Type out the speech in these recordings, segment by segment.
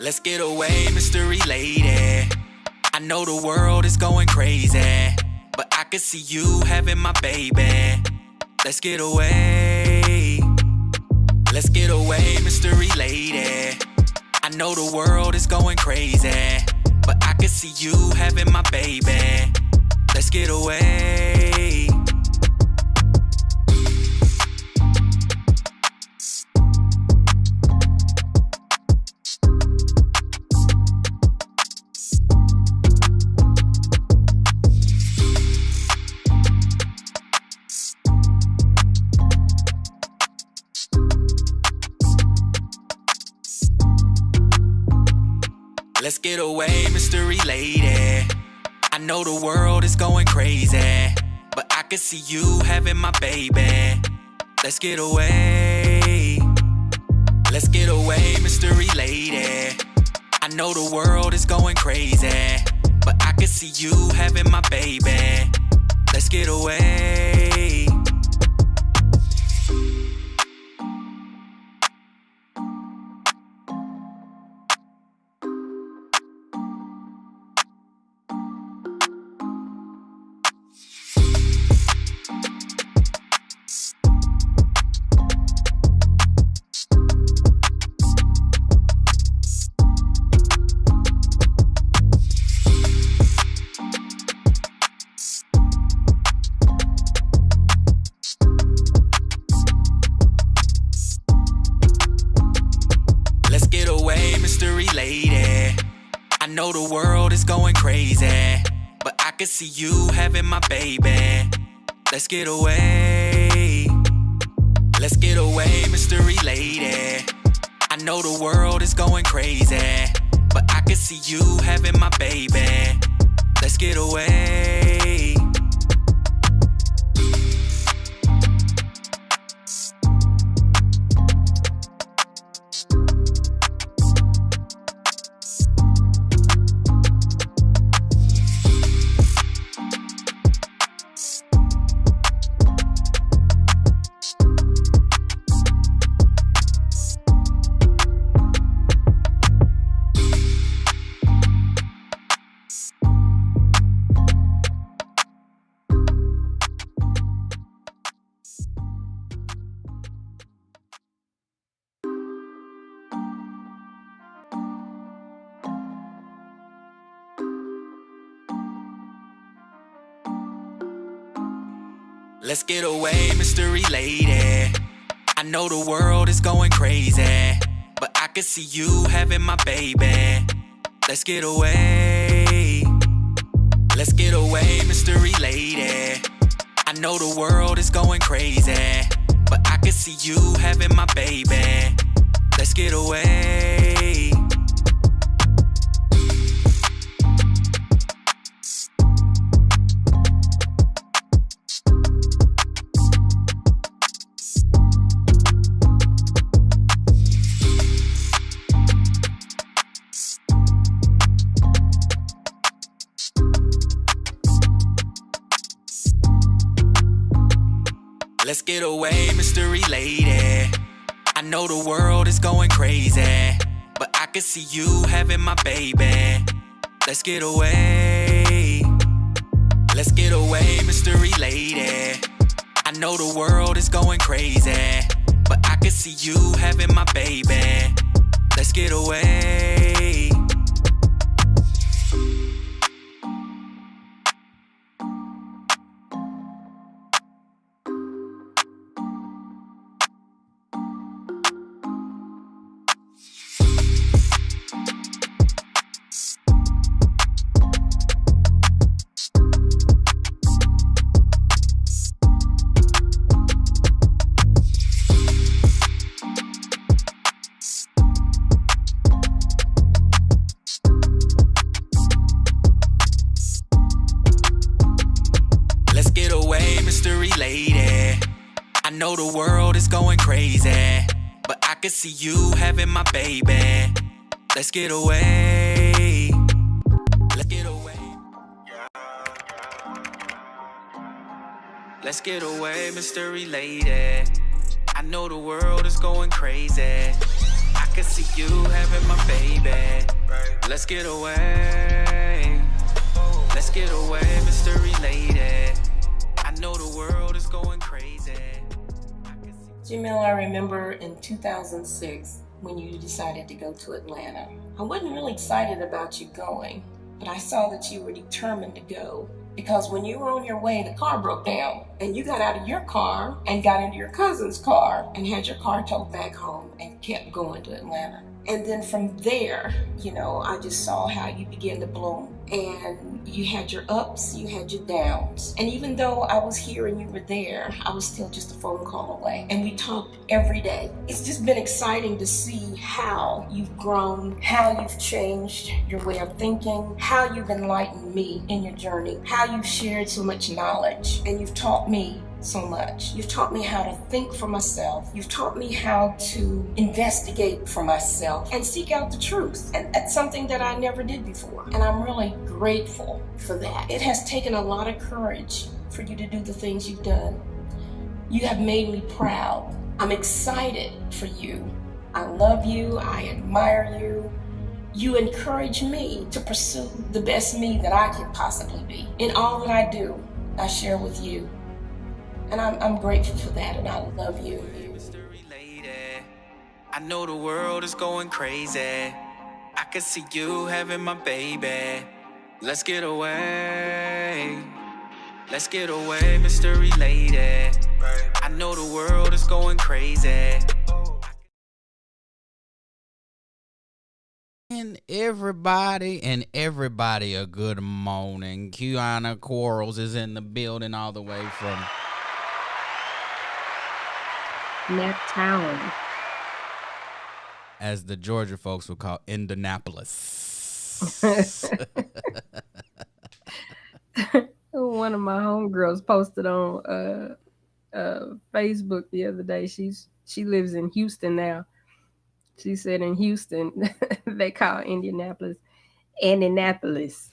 Let's get away, mystery lady. I know the world is going crazy, but I can see you having my baby. Let's get away. Let's get away, mystery lady. I know the world is going crazy, but I can see you having my baby. Let's get away. Let's get away, mystery lady. I know the world is going crazy, but I can see you having my baby. Let's get away. Let's get away, mystery lady. I know the world is going crazy, but I can see you having my baby. Let's get away. Mystery lady, I know the world is going crazy, but I can see you having my baby. Let's get away. Let's get away, mystery lady. I know the world is going crazy, but I can see you having my baby. Let's get away. Let's get away, mystery lady. I know the world is going crazy, but I can see you having my baby. Let's get away. Let's get away, mystery lady. I know the world is going crazy, but I can see you having my baby. Let's get away. Let's get away, mystery lady. I know the world is going crazy, but I can see you having my baby. Let's get away. Let's get away, mystery lady. I know the world is going crazy, but I can see you having my baby. Let's get away. Mystery lady, I know the world is going crazy, but I can see you having my baby. Let's get away. Let's get away. Let's get away, mystery lady. I know the world is going crazy. I can see you having my baby. Let's get away. Let's get away, mystery lady. I know the world is going crazy. Jamil, I remember in 2006 when you decided to go to Atlanta. I wasn't really excited about you going, but I saw that you were determined to go. Because when you were on your way, the car broke down, and you got out of your car and got into your cousin's car and had your car towed back home and kept going to Atlanta. And then from there, I just saw how you began to bloom. And you had your ups, you had your downs. And even though I was here and you were there, I was still just a phone call away. And we talked every day. It's just been exciting to see how you've grown, how you've changed your way of thinking, how you've enlightened me in your journey, how you've shared so much knowledge, and you've taught me so much. You've taught me how to think for myself. You've taught me how to investigate for myself and seek out the truth. And that's something that I never did before. And I'm really grateful for that. It has taken a lot of courage for you to do the things you've done. You have made me proud. I'm excited for you. I love you. I admire you. You encourage me to pursue the best me that I can possibly be. In all that I do, I share with you. And I'm grateful for that, and I love you. Mystery lady, I know the world is going crazy. I can see you having my baby. Let's get away. Let's get away, mystery lady. I know the world is going crazy. And everybody a good morning. Kiana Quarles is in the building all the way from Naptown, as the Georgia folks would call Indianapolis. One of my homegirls posted on Facebook the other day. She lives in Houston now. She said in Houston they call Indianapolis Annapolis.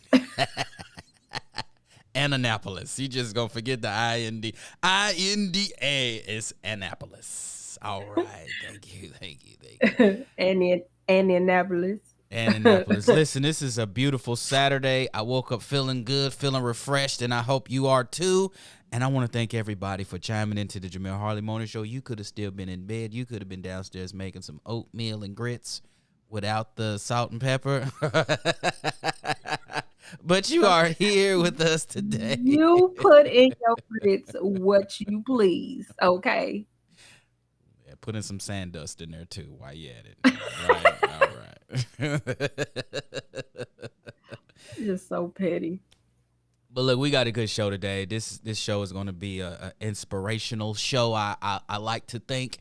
Annapolis. You just gonna forget the IND. INDA is Annapolis. All right. Thank you. Annapolis. Annapolis. Listen, this is a beautiful Saturday. I woke up feeling good, feeling refreshed, and I hope you are too. And I want to thank everybody for chiming into the Jamil Harley Morning Show. You could have still been in bed. You could have been downstairs making some oatmeal and grits without the salt and pepper. But you are here with us today. You put in your grits what you please, okay? Yeah, put in some sand dust in there too while you at it. All right. Just so petty. But look, we got a good show today. This show is going to be an inspirational show, I like to think.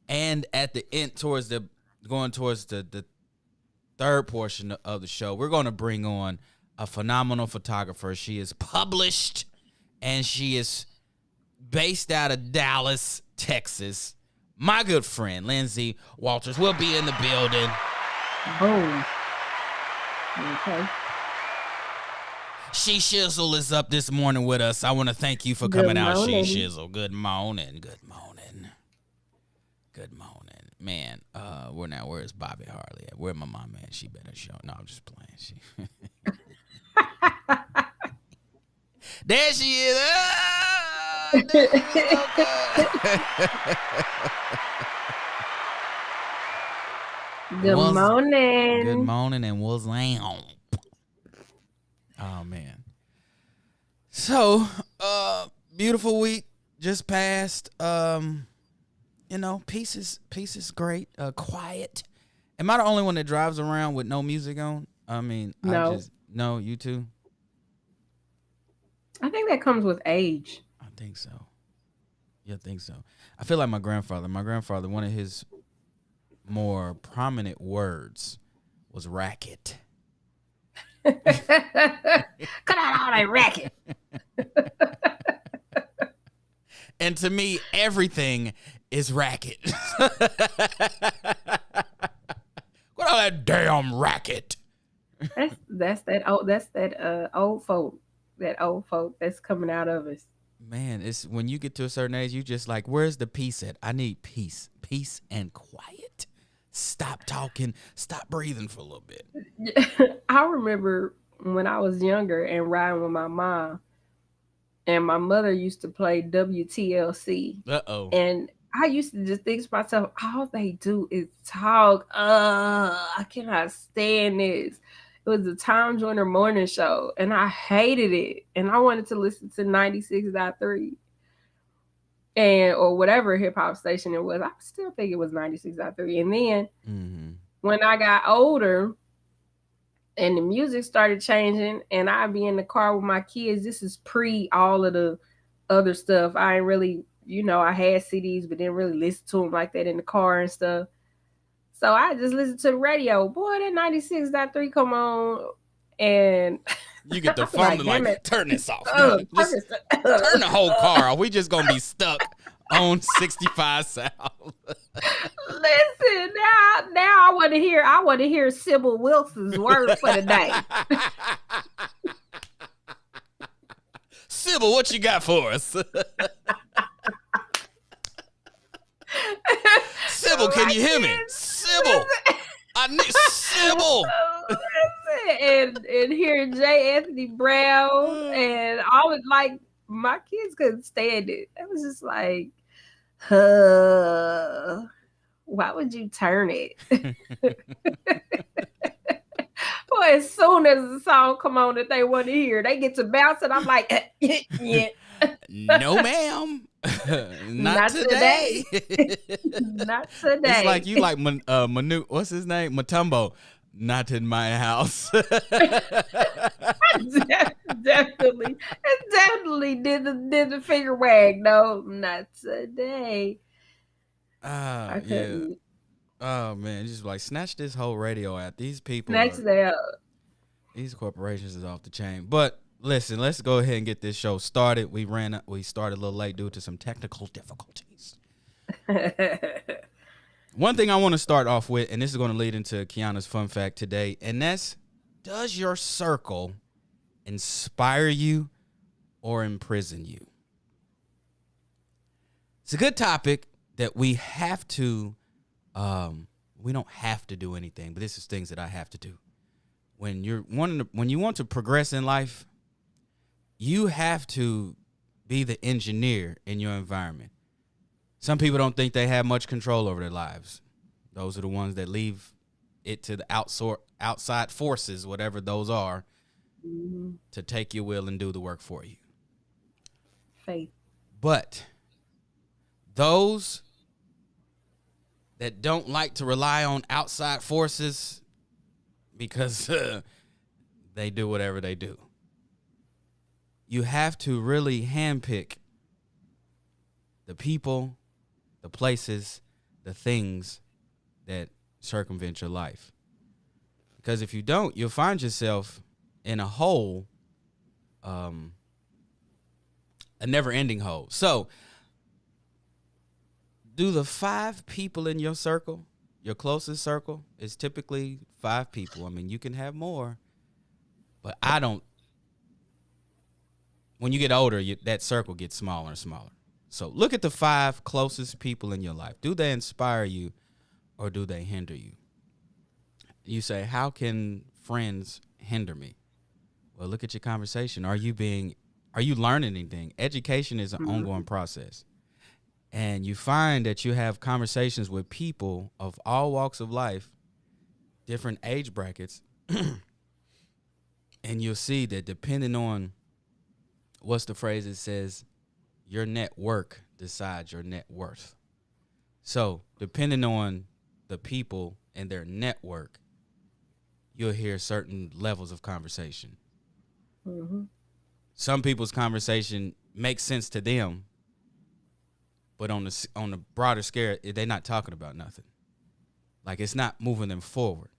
And at the end, going towards the third portion of the show, we're going to bring on a phenomenal photographer. She is published, and she is based out of Dallas, Texas. My good friend, Lynsey Walters, will be in the building. Boom. Okay. She Shizzle is up this morning with us. I want to thank you for coming out, She Shizzle. Good morning. Man, where's Bobby Harley at? Where my mom at? She better show. No, I'm just playing. There she is. Good morning. Good morning, and what's on? Oh man. So, beautiful week just passed. Peace is great. Quiet. Am I the only one that drives around with no music on? I mean, no. No, you too? I think that comes with age. I think so. Yeah, I think so. I feel like my grandfather, one of his more prominent words was racket. Cut out all that racket. And to me, everything is racket. What all that damn racket? That's that old folk. That old folk that's coming out of us. Man, it's when you get to a certain age, you just like, where's the peace at? I need peace and quiet. stop talking, stop breathing for a little bit. I remember when I was younger and riding with my mom, and my mother used to play WTLC. Uh-oh. And I used to just think to myself, all they do is talk. I cannot stand this. It was the Tom Joyner morning show, and I hated it. And I wanted to listen to 96.3 and or whatever hip hop station it was. I still think it was 96.3. And then when I got older and the music started changing, and I'd be in the car with my kids, this is pre all of the other stuff. I ain't really, I had CDs, but didn't really listen to them like that in the car and stuff. So I just listened to the radio. Boy, that 96.3 come on, and you get the phone and like, turn this off. Turn the whole car off. We just gonna be stuck on 65 South. Listen, now I want to hear Sybil Wilson's word for the day. Sybil, what you got for us? Sybil, can you hear me? Sybil, I need Sybil. And hear J. Anthony Brown, and I was like, my kids couldn't stand it. I was just like, why would you turn it? Boy, as soon as the song come on that they want to hear, they get to bounce, and I'm like, yeah. No, ma'am. Not today. Not today. It's like you like Manu. What's his name? Matumbo. Not in my house. Definitely did the finger wag. No, not today. I couldn't. Yeah. Oh man, just like snatch this whole radio out. These people. These corporations is off the chain. But listen, let's go ahead and get this show started. We started a little late due to some technical difficulties. One thing I want to start off with, and this is going to lead into Kiana's fun fact today, and that's, does your circle inspire you or imprison you? It's a good topic that we have to, we don't have to do anything, but this is things that I have to do. When you want to progress in life, you have to be the engineer in your environment. Some people don't think they have much control over their lives. Those are the ones that leave it to the outside forces, whatever those are, to take your will and do the work for you. Faith. But those that don't like to rely on outside forces because they do whatever they do, you have to really handpick the people, the places, the things that circumvent your life. Because if you don't, you'll find yourself in a hole, a never-ending hole. So, do the 5 people in your circle, your closest circle, is typically 5 people. I mean, you can have more, but I don't. When you get older, that circle gets smaller and smaller. So look at the 5 closest people in your life. Do they inspire you or do they hinder you? You say, how can friends hinder me? Well, look at your conversation. Are you learning anything? Education is an ongoing process. And you find that you have conversations with people of all walks of life, different age brackets, and you'll see that depending on what's the phrase that says, your network decides your net worth. So depending on the people and their network, you'll hear certain levels of conversation. Mm-hmm. Some people's conversation makes sense to them, but on the broader scale, they're not talking about nothing. Like, it's not moving them forward.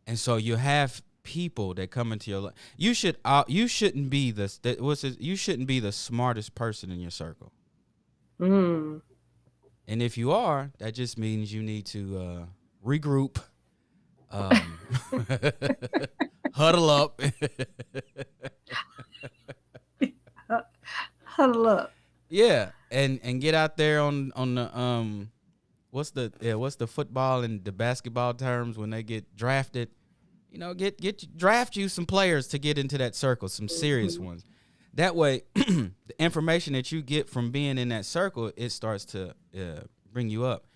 And so you have people that come into your life. You shouldn't be the smartest person in your circle. And if you are, that just means you need to regroup, huddle up, huddle up. Yeah, and get out there on what's the football and the basketball terms when they get drafted? You know, draft you some players to get into that circle, some serious ones. That way, the information that you get from being in that circle, it starts to bring you up.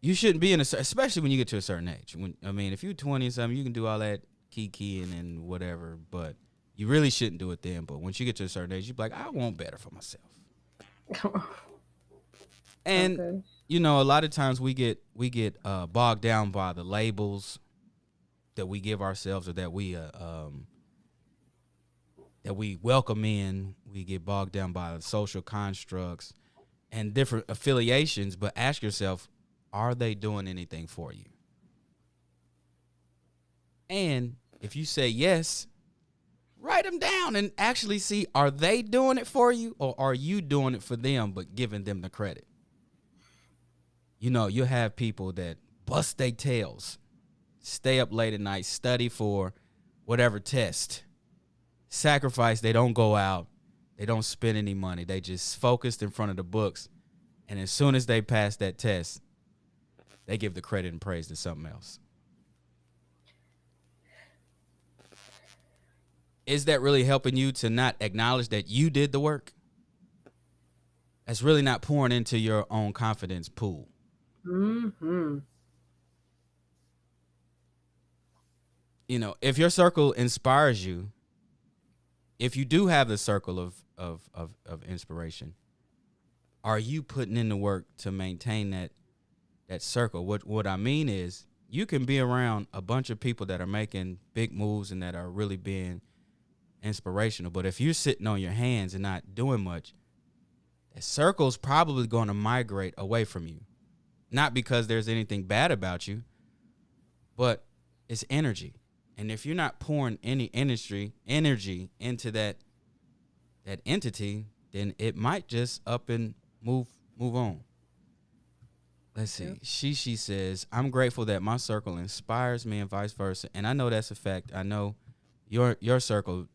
You shouldn't be especially when you get to a certain age. If you're 20 or something, you can do all that keying and whatever, but you really shouldn't do it then. But once you get to a certain age, you're like, I want better for myself. And Okay. you know, a lot of times we get bogged down by the labels that we give ourselves, or that we welcome in. We get bogged down by the social constructs and different affiliations. But ask yourself, are they doing anything for you? And if you say yes, write them down and actually see, are they doing it for you, or are you doing it for them but giving them the credit? You know, you have people that bust their tails, stay up late at night, study for whatever test, sacrifice. They don't go out. They don't spend any money. They just focused in front of the books. And as soon as they pass that test, they give the credit and praise to something else. Is that really helping you to not acknowledge that you did the work? That's really not pouring into your own confidence pool. Mm-hmm. You know, if your circle inspires you, if you do have the circle of inspiration, are you putting in the work to maintain that circle? What I mean is, you can be around a bunch of people that are making big moves and that are really being inspirational, but if you're sitting on your hands and not doing much, that circle's probably going to migrate away from you. Not because there's anything bad about you, but it's energy. And if you're not pouring any energy into that entity, then it might just up and move on. Let's see. She says, I'm grateful that my circle inspires me and vice versa. And I know that's a fact. I know your circle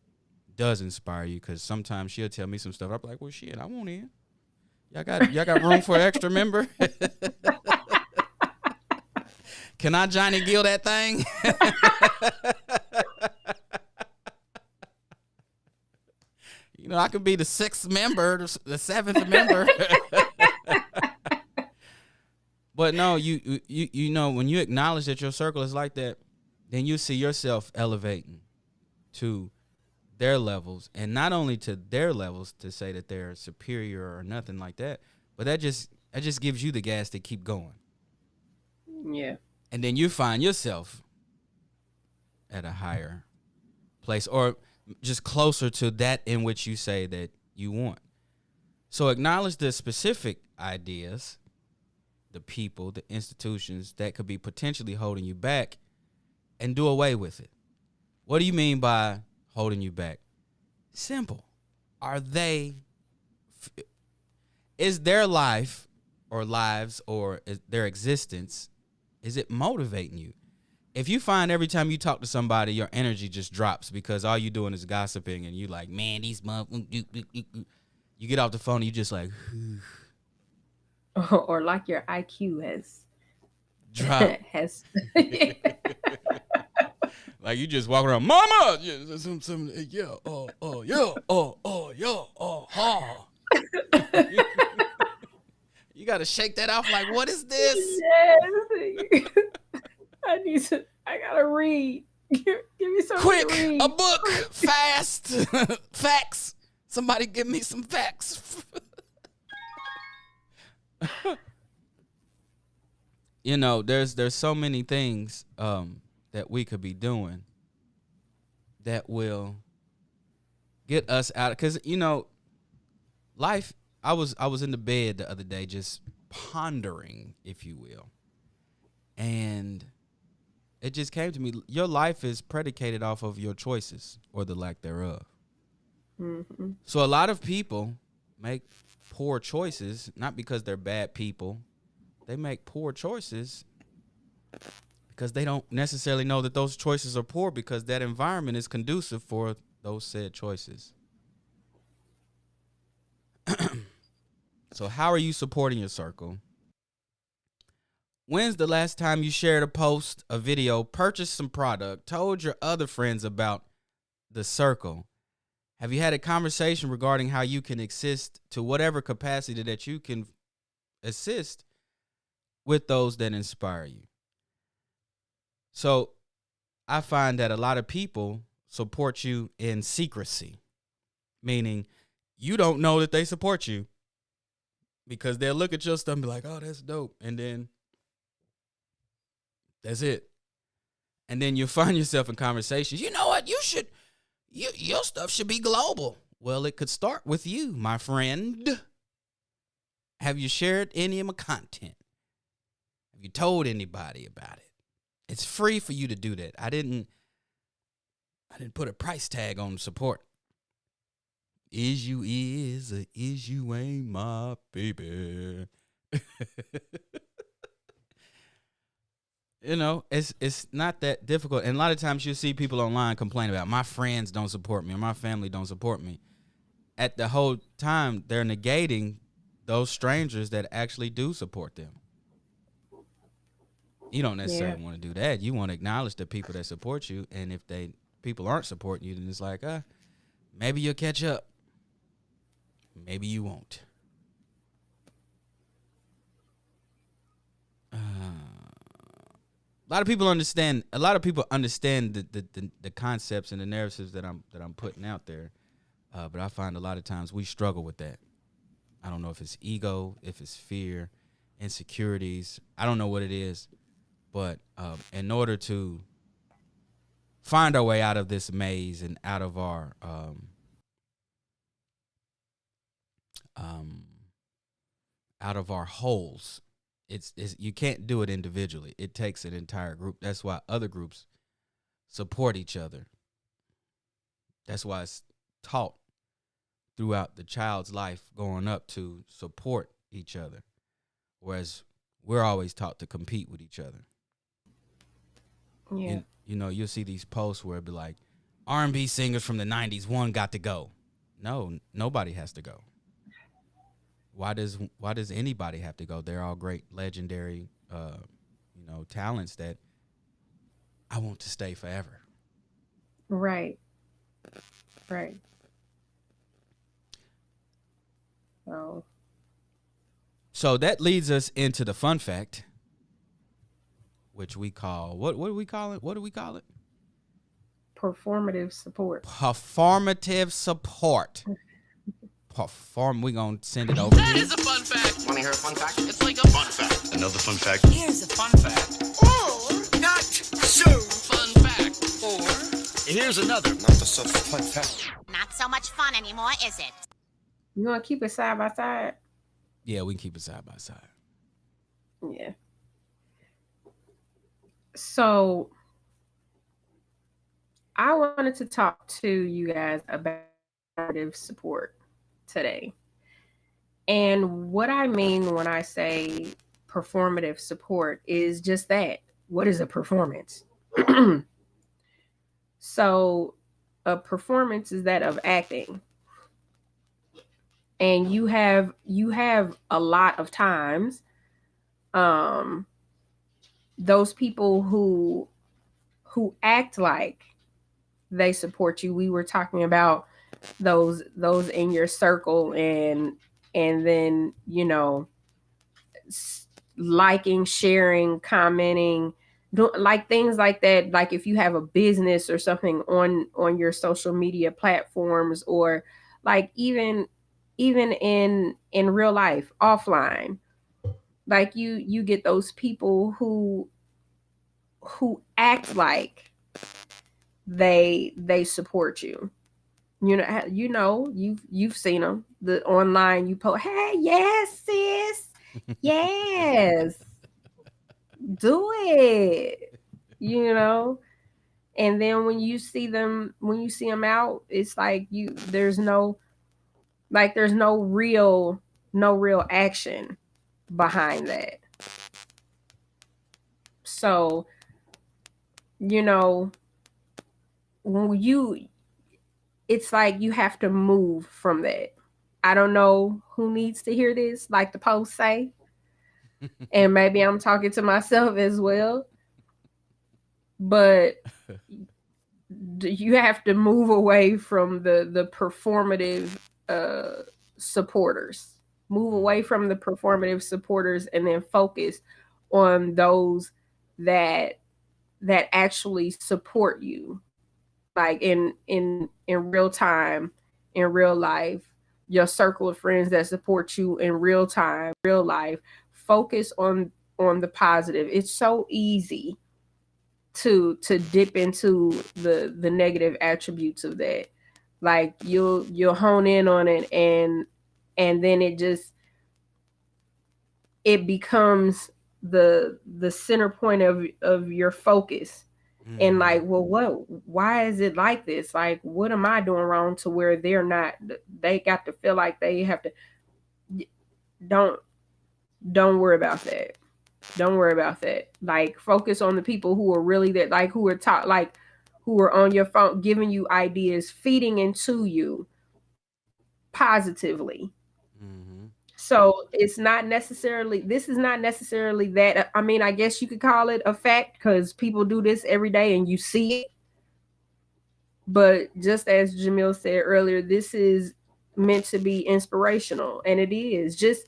does inspire you, because sometimes she'll tell me some stuff. I'm like, well, shit, I want in. Y'all got room for an extra member? Can I Johnny Gill that thing? You know, I could be the 6th member, the 7th member. But no, you know, when you acknowledge that your circle is like that, then you see yourself elevating to their levels, and not only to their levels to say that they're superior or nothing like that, but that just gives you the gas to keep going. Yeah. And then you find yourself at a higher place, or just closer to that in which you say that you want. So acknowledge the specific ideas, the people, the institutions that could be potentially holding you back, and do away with it. What do you mean by holding you back? Simple. Is their life or lives or is their existence, is it motivating you? If you find every time you talk to somebody, your energy just drops because all you doing is gossiping, and you like, man, these motherfuckers, you get off the phone and you just like, Or like your IQ has drop. has Like you just walking around, mama, You got to shake that off like, what is this? Yes. I gotta read. Give me something Quick, to read. a book, fast, facts. Somebody give me some facts. You know, there's so many things that we could be doing that will get us out. Because, you know, life, I was in the bed the other day just pondering, if you will. And it just came to me, your life is predicated off of your choices or the lack thereof. Mm-hmm. So a lot of people make poor choices, not because they're bad people. They make poor choices because they don't necessarily know that those choices are poor, because that environment is conducive for those said choices. So how are you supporting your circle? When's the last time you shared a post, a video, purchased some product, told your other friends about the circle? Have you had a conversation regarding how you can assist to whatever capacity that you can assist with those that inspire you? So I find that a lot of people support you in secrecy, meaning you don't know that they support you because they'll look at your stuff and be like, oh, that's dope. And then that's it. And then you find yourself in conversations. You know what? Your stuff should be global. Well, it could start with you, my friend. Have you shared any of my content? Have you told anybody about it? It's free for you to do that. I didn't put a price tag on support. Is you is or is you ain't my baby. You know, it's not that difficult. And a lot of times you'll see people online complain about my friends don't support me or my family don't support me. At the whole time, they're negating those strangers that actually do support them. You don't necessarily want to do that. You want to acknowledge the people that support you. And if people aren't supporting you, then it's like, maybe you'll catch up. Maybe you won't. A lot of people understand the concepts and the narratives that I'm putting out there. But I find a lot of times we struggle with that. I don't know if it's ego, if it's fear, insecurities. I don't know what it is. But in order to find our way out of this maze and out of our holes, it's you can't do it individually. It takes an entire group. That's why other groups support each other. That's why it's taught throughout the child's life growing up to support each other, whereas we're always taught to compete with each other. Yeah. You know, you'll see these posts where it'd be like, R&B singers from the 90s, one got to go. No, nobody has to go. Why does anybody have to go? They're all great, legendary, talents that I want to stay forever. Right. So that leads us into the fun fact, which we call, what do we call it? Performative support. Performative support. We're going to send it over. That is a fun fact. Want to hear a fun fact? It's like a fun fact. Another fun fact. Here's a fun fact. Or not so fun fact. Or here's another not so fun fact. Not so much fun anymore, is it? You want to keep it side by side? Yeah, we can keep it side by side. Yeah. So I wanted to talk to you guys about performative support today. And what I mean when I say performative support is just that. What is a performance? So a performance is that of acting. And you have a lot of times those people who act like they support you. We were talking about those in your circle and then, liking, sharing, commenting, like things like that. Like if you have a business or something on your social media platforms, or like even in real life, offline, like you get those people who act like they support you. You've seen them. The online, you post, hey, yes, sis, yes, do it. And then when you see them out, it's like there's no real action behind that. So, it's like you have to move from that. I don't know who needs to hear this, like the post say, And maybe I'm talking to myself as well. But you have to move away from the performative supporters. Move away from the performative supporters and then focus on those that actually support you, like in real time, in real life, your circle of friends that support you in real time, real life. Focus on the positive. It's so easy to dip into the negative attributes of that. Like you'll hone in on it, and then it becomes the center point of your focus. And like, well, why is it like this? Like, what am I doing wrong to where they got to feel like they have to? Don't worry about that. Don't worry about that. Like, focus on the people who are really that, like, who are taught, like, who are on your phone, giving you ideas, feeding into you positively. So this is not necessarily that. I mean, I guess you could call it a fact because people do this every day and you see it. But just as Jamil said earlier, this is meant to be inspirational, and it is. Just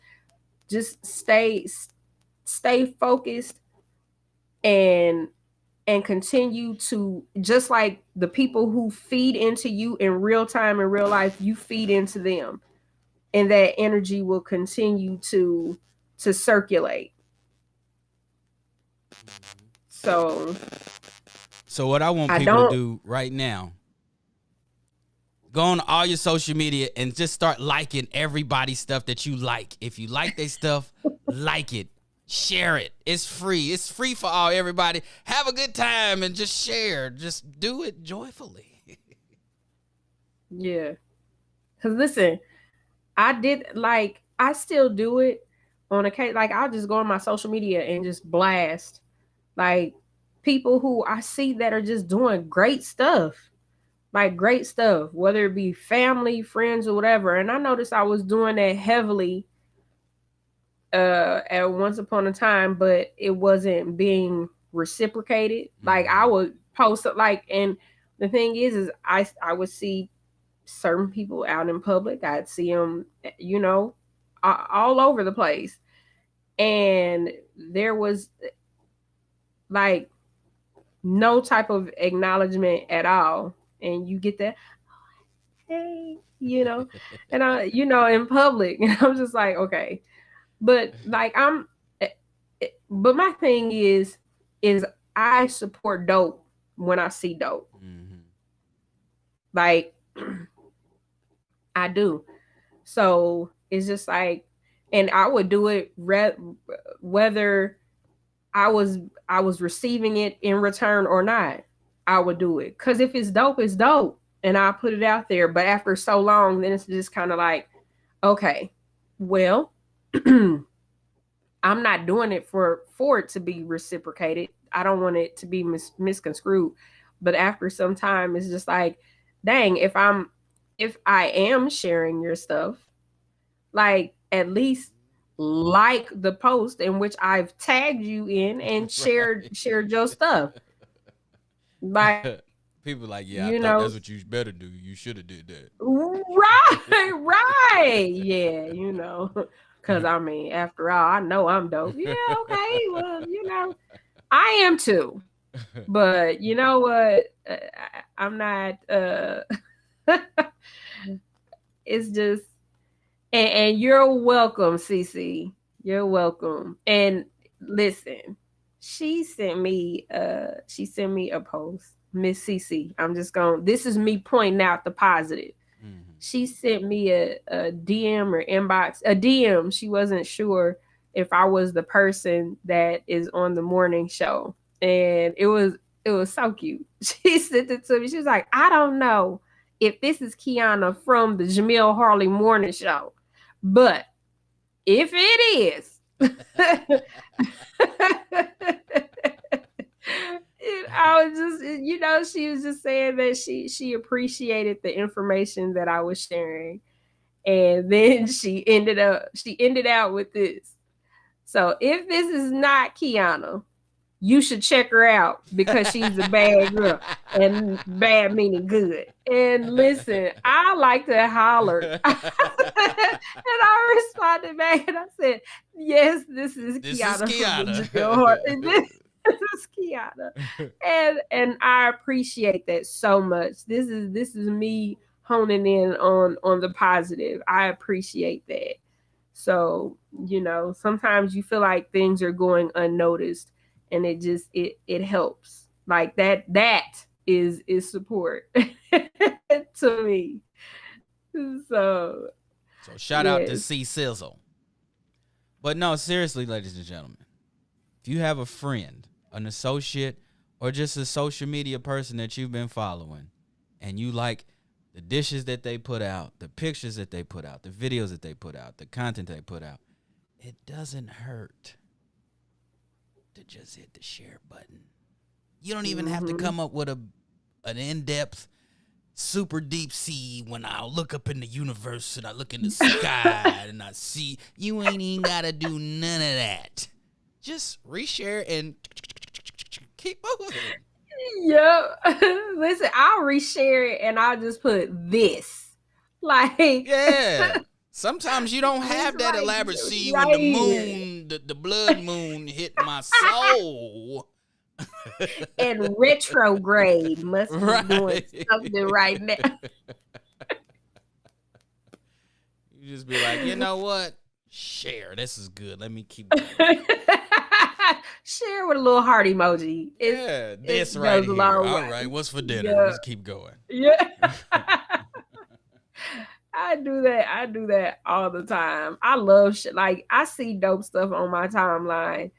stay focused and continue to, just like the people who feed into you in real time, in real life, you feed into them, and that energy will continue to circulate. So what I want people to do right now, go on all your social media and just start liking everybody's stuff that you like. If you like their stuff, like it. Share it. It's free. It's free for everybody. Have a good time and just share. Just do it joyfully. Yeah. Because listen, I still do it on occasion. Like, I'll just go on my social media and just blast, like, people who I see that are just doing great stuff. Like, great stuff, whether it be family, friends, or whatever. And I noticed I was doing that heavily at once upon a time, but it wasn't being reciprocated. Like, I would post it, like, and the thing is I would see certain people out in public. I'd see them, all over the place, and there was like no type of acknowledgement at all. And you get that, hey, and I, in public, and I'm just like, okay. But like, but my thing is I support dope when I see dope. Like, I do. So it's just like, and I would do it whether I was receiving it in return or not. I would do it because if it's dope, it's dope, and I put it out there. But after so long, then it's just kind of like, okay, well, I'm not doing it for it to be reciprocated. I don't want it to be misconstrued. But after some time, it's just like, dang, if I am sharing your stuff, like, at least like the post in which I've tagged you in and shared your stuff. Like, people like, yeah, I thought that's what you better do. You should have did that. Right. Yeah, because I mean, after all, I know I'm dope. Yeah, okay. Well, I am too. But you know what? I'm not. It's just, and you're welcome, Cece. You're welcome. And listen, she sent me a post, Miss Cece. I'm just going. This is me pointing out the positive. She sent me a DM or inbox, a DM. She wasn't sure if I was the person that is on the morning show, and it was so cute. She sent it to me. She was like, I don't know if this is Kiana from the Jamil Harley Morning Show, but if it is, I was just, she was just saying that she appreciated the information that I was sharing. And then she ended out with this. So if this is not Kiana, you should check her out because she's a bad girl, and bad meaning good. And listen, I like to holler. And I responded back and I said, yes, this is Kiana from the Jamil Heart. And this is Kiana. And I appreciate that so much. This is me honing in on the positive. I appreciate that. So, sometimes you feel like things are going unnoticed, and it helps. Like that is support to me. So shout out to C Sizzle. But no, seriously, ladies and gentlemen, if you have a friend, an associate, or just a social media person that you've been following, and you like the dishes that they put out, the pictures that they put out, the videos that they put out, the content they put out, it doesn't hurt to just hit the share button. You don't even have to come up with an in-depth, super deep sea when I look up in the universe and I look in the sky and I see. You ain't even got to do none of that. Just reshare and keep moving. Yep. Listen, I'll reshare it and I'll just put this. Like, yeah. Sometimes you don't have that elaborate see when the moon, the blood moon hit my soul. And retrograde must be doing something right now. You just be like, you know what? Share. This is good. Let me keep going. Share with a little heart emoji. This right here. All right, what's for dinner? Yeah. Let's keep going. Yeah. I do that all the time. I love shit. Like, I see dope stuff on my timeline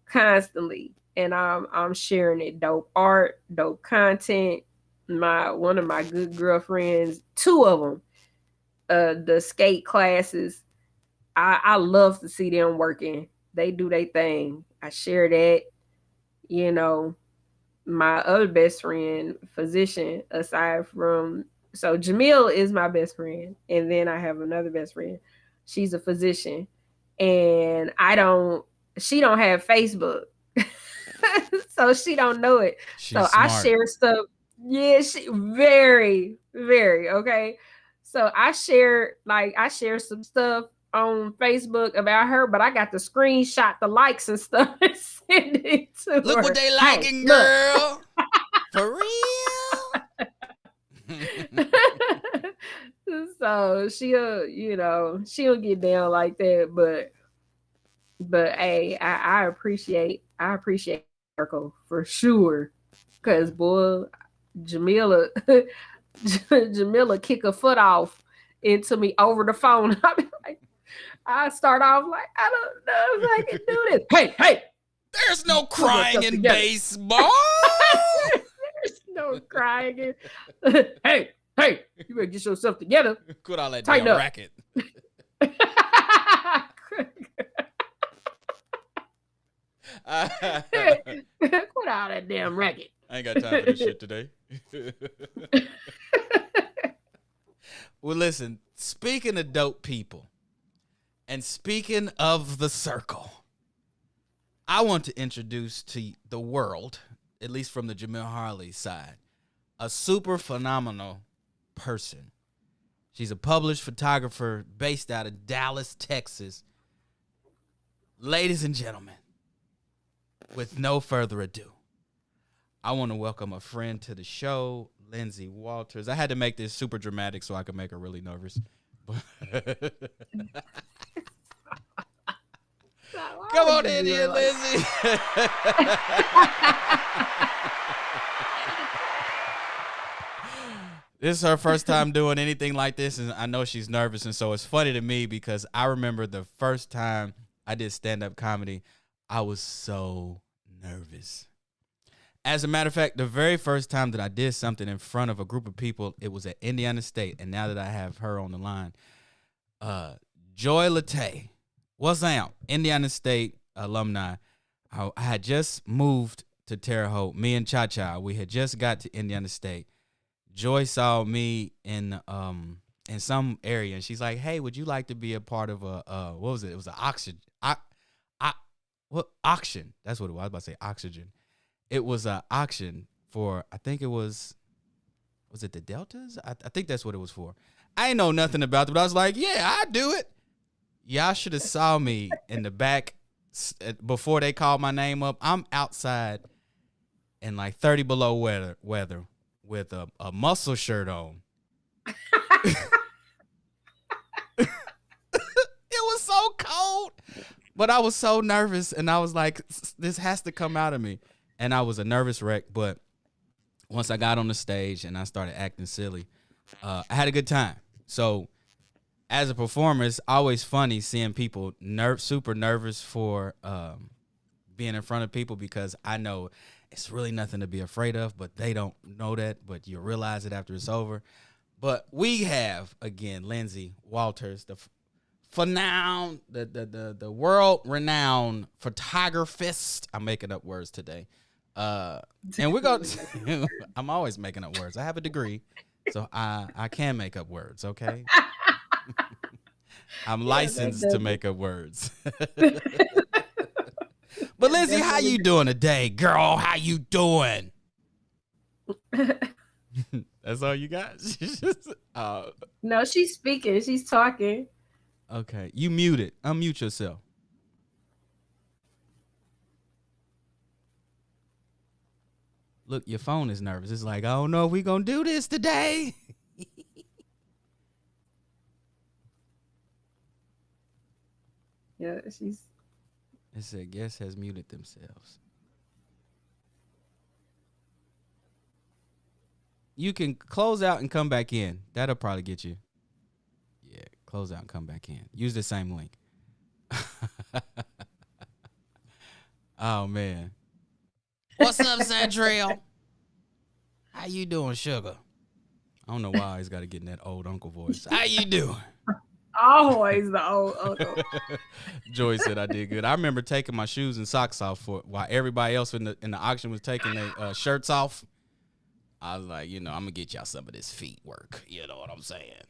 constantly, and I'm sharing it. Dope art, dope content. One of my good girlfriends, two of them, the skate classes. I love to see them working. They do their thing. I share that. My other best friend, physician, aside from, so Jamil is my best friend, and then I have another best friend. She's a physician, and she don't have Facebook, so she don't know it. She's so smart. I share stuff. Yeah, she very, very okay. So I share some stuff on Facebook about her, but I got to screenshot the likes and stuff and send it to her. Look what they liking, girl. For real. So she'll get down like that, but hey, I appreciate Marco for sure, because boy, Jamila kick a foot off into me over the phone. I be like, I start off like, I don't know if I can do this. Hey, there's no crying in baseball. There's no crying. Hey, you better get yourself together. Quit all that Tighten damn up. racket. Quit all that damn racket. I ain't got time for this shit today. Well, listen, speaking of dope people and speaking of the circle, I want to introduce to the world, at least from the Jamil Harley side, a super phenomenal person. She's a published photographer based out of Dallas, Texas. Ladies and gentlemen, with no further ado, I want to welcome a friend to the show, Lynsey Walters. I had to make this super dramatic so I could make her really nervous. Come on in here, Lynsey. This is her first time doing anything like this, and I know she's nervous, and so it's funny to me because I remember the first time I did stand-up comedy, I was so nervous. As a matter of fact, the very first time that I did something in front of a group of people, it was at Indiana State, and now that I have her on the line, Joy Latte, what's up? Indiana State alumni. I had just moved to Terre Haute. Me and Cha-Cha, we had just got to Indiana State. Joy saw me in some area, and she's like, "Hey, would you like to be a part of a what was it? It was an what auction? That's what it was. I was about to say oxygen. It was an auction for, I think it was it the Deltas? I think that's what it was for. I ain't know nothing about it, but I was like, yeah, I do it. Y'all should have saw me in the back before they called my name up. I'm outside in like 30 below weather with a muscle shirt on. It was so cold, but I was so nervous, and I was like, this has to come out of me. And I was a nervous wreck, but once I got on the stage and I started acting silly, I had a good time. So as a performer, it's always funny seeing people super nervous for being in front of people, because I know it's really nothing to be afraid of, but they don't know that, but you realize it after it's over. But we have, again, Lynsey Walters, the world-renowned photographist. I'm making up words today. And we're going to, I'm always making up words. I have a degree, so I can make up words, okay? I'm licensed to make up words. But Lynsey, how you doing today, girl? How you doing? That's all you got? No, she's speaking. She's talking. Okay. You muted. Unmute yourself. Look, your phone is nervous. It's like, I don't know if we're going to do this today. Yeah, she's... It said, guest has muted themselves. You can close out and come back in. That'll probably get you. Yeah, close out and come back in. Use the same link. Oh, man. What's up, Santrell? How you doing, sugar? I don't know why he's got to get in that old uncle voice. How you doing? Always the old uncle. Joy said I did good. I remember taking my shoes and socks off while everybody else in the auction was taking their shirts off. I was like, I'm going to get y'all some of this feet work. You know what I'm saying?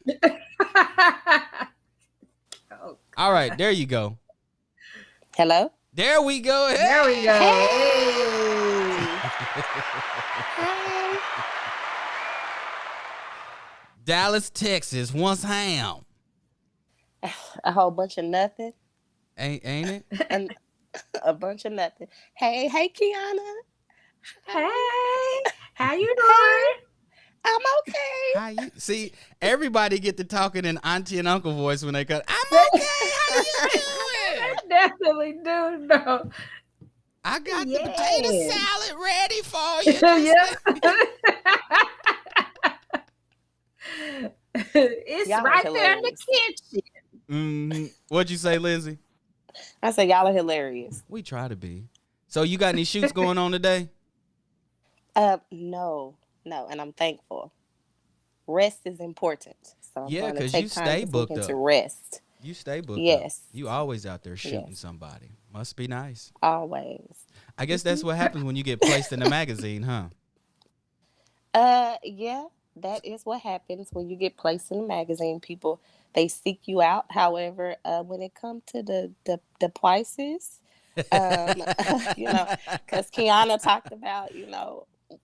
Oh, all right, there you go. Hello? There we go. Hey. there we go. Hey. Dallas, Texas, what's ham? A whole bunch of nothing. Ain't it? And a bunch of nothing. Hey, Kiana. Hey, how you doing? I'm okay. How you see? Everybody get to talking in auntie and uncle voice when they cut. I'm okay. How you doing? I definitely do know. I got the potato salad ready for you. Yeah. It's Y'all right are there in the kitchen. Mm-hmm. What'd you say, Lynsey? I said y'all are hilarious. We try to be. So you got any shoots going on today? No, and I'm thankful. Rest is important. So Yeah, because you you stay booked up. To rest. You stay booked up. Yes. You always out there shooting somebody. Must be nice. Always. I guess that's what happens when you get placed in a magazine, huh? Yeah, that is what happens when you get placed in a magazine. People, they seek you out. However, when it comes to the prices, because Kiana talked about,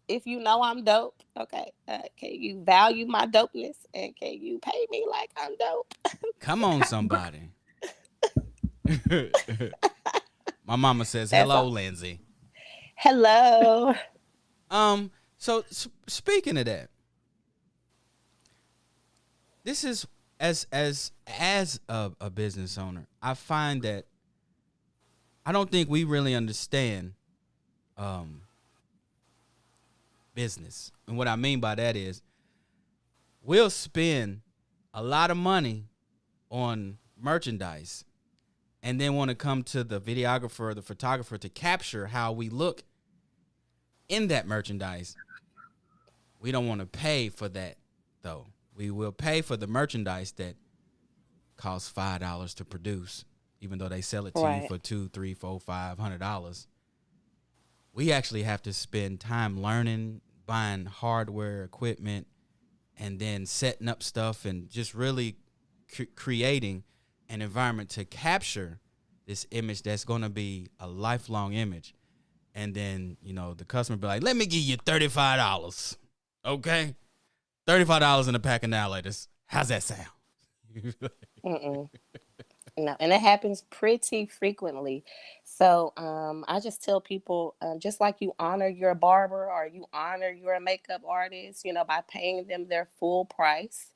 if I'm dope, okay, can you value my dopeness and can you pay me like I'm dope? Come on, somebody. My mama says, hello, Lynsey. Hello. So speaking of that, this is as a business owner, I find that I don't think we really understand business. And what I mean by that is we'll spend a lot of money on merchandise and then want to come to the videographer or the photographer to capture how we look in that merchandise. We don't want to pay for that, though. We will pay for the merchandise that costs $5 to produce, even though they sell it to you for $200, $300, $400, $500. We actually have to spend time learning, buying hardware, equipment, and then setting up stuff and just really creating an environment to capture this image that's going to be a lifelong image. And then, you know, the customer be like, let me give you $35. Okay? $35 in a pack of nail laters. How's that sound? Mm-mm. No, and it happens pretty frequently. So I just tell people, just like you honor your barber or you honor your makeup artist, you know, by paying them their full price,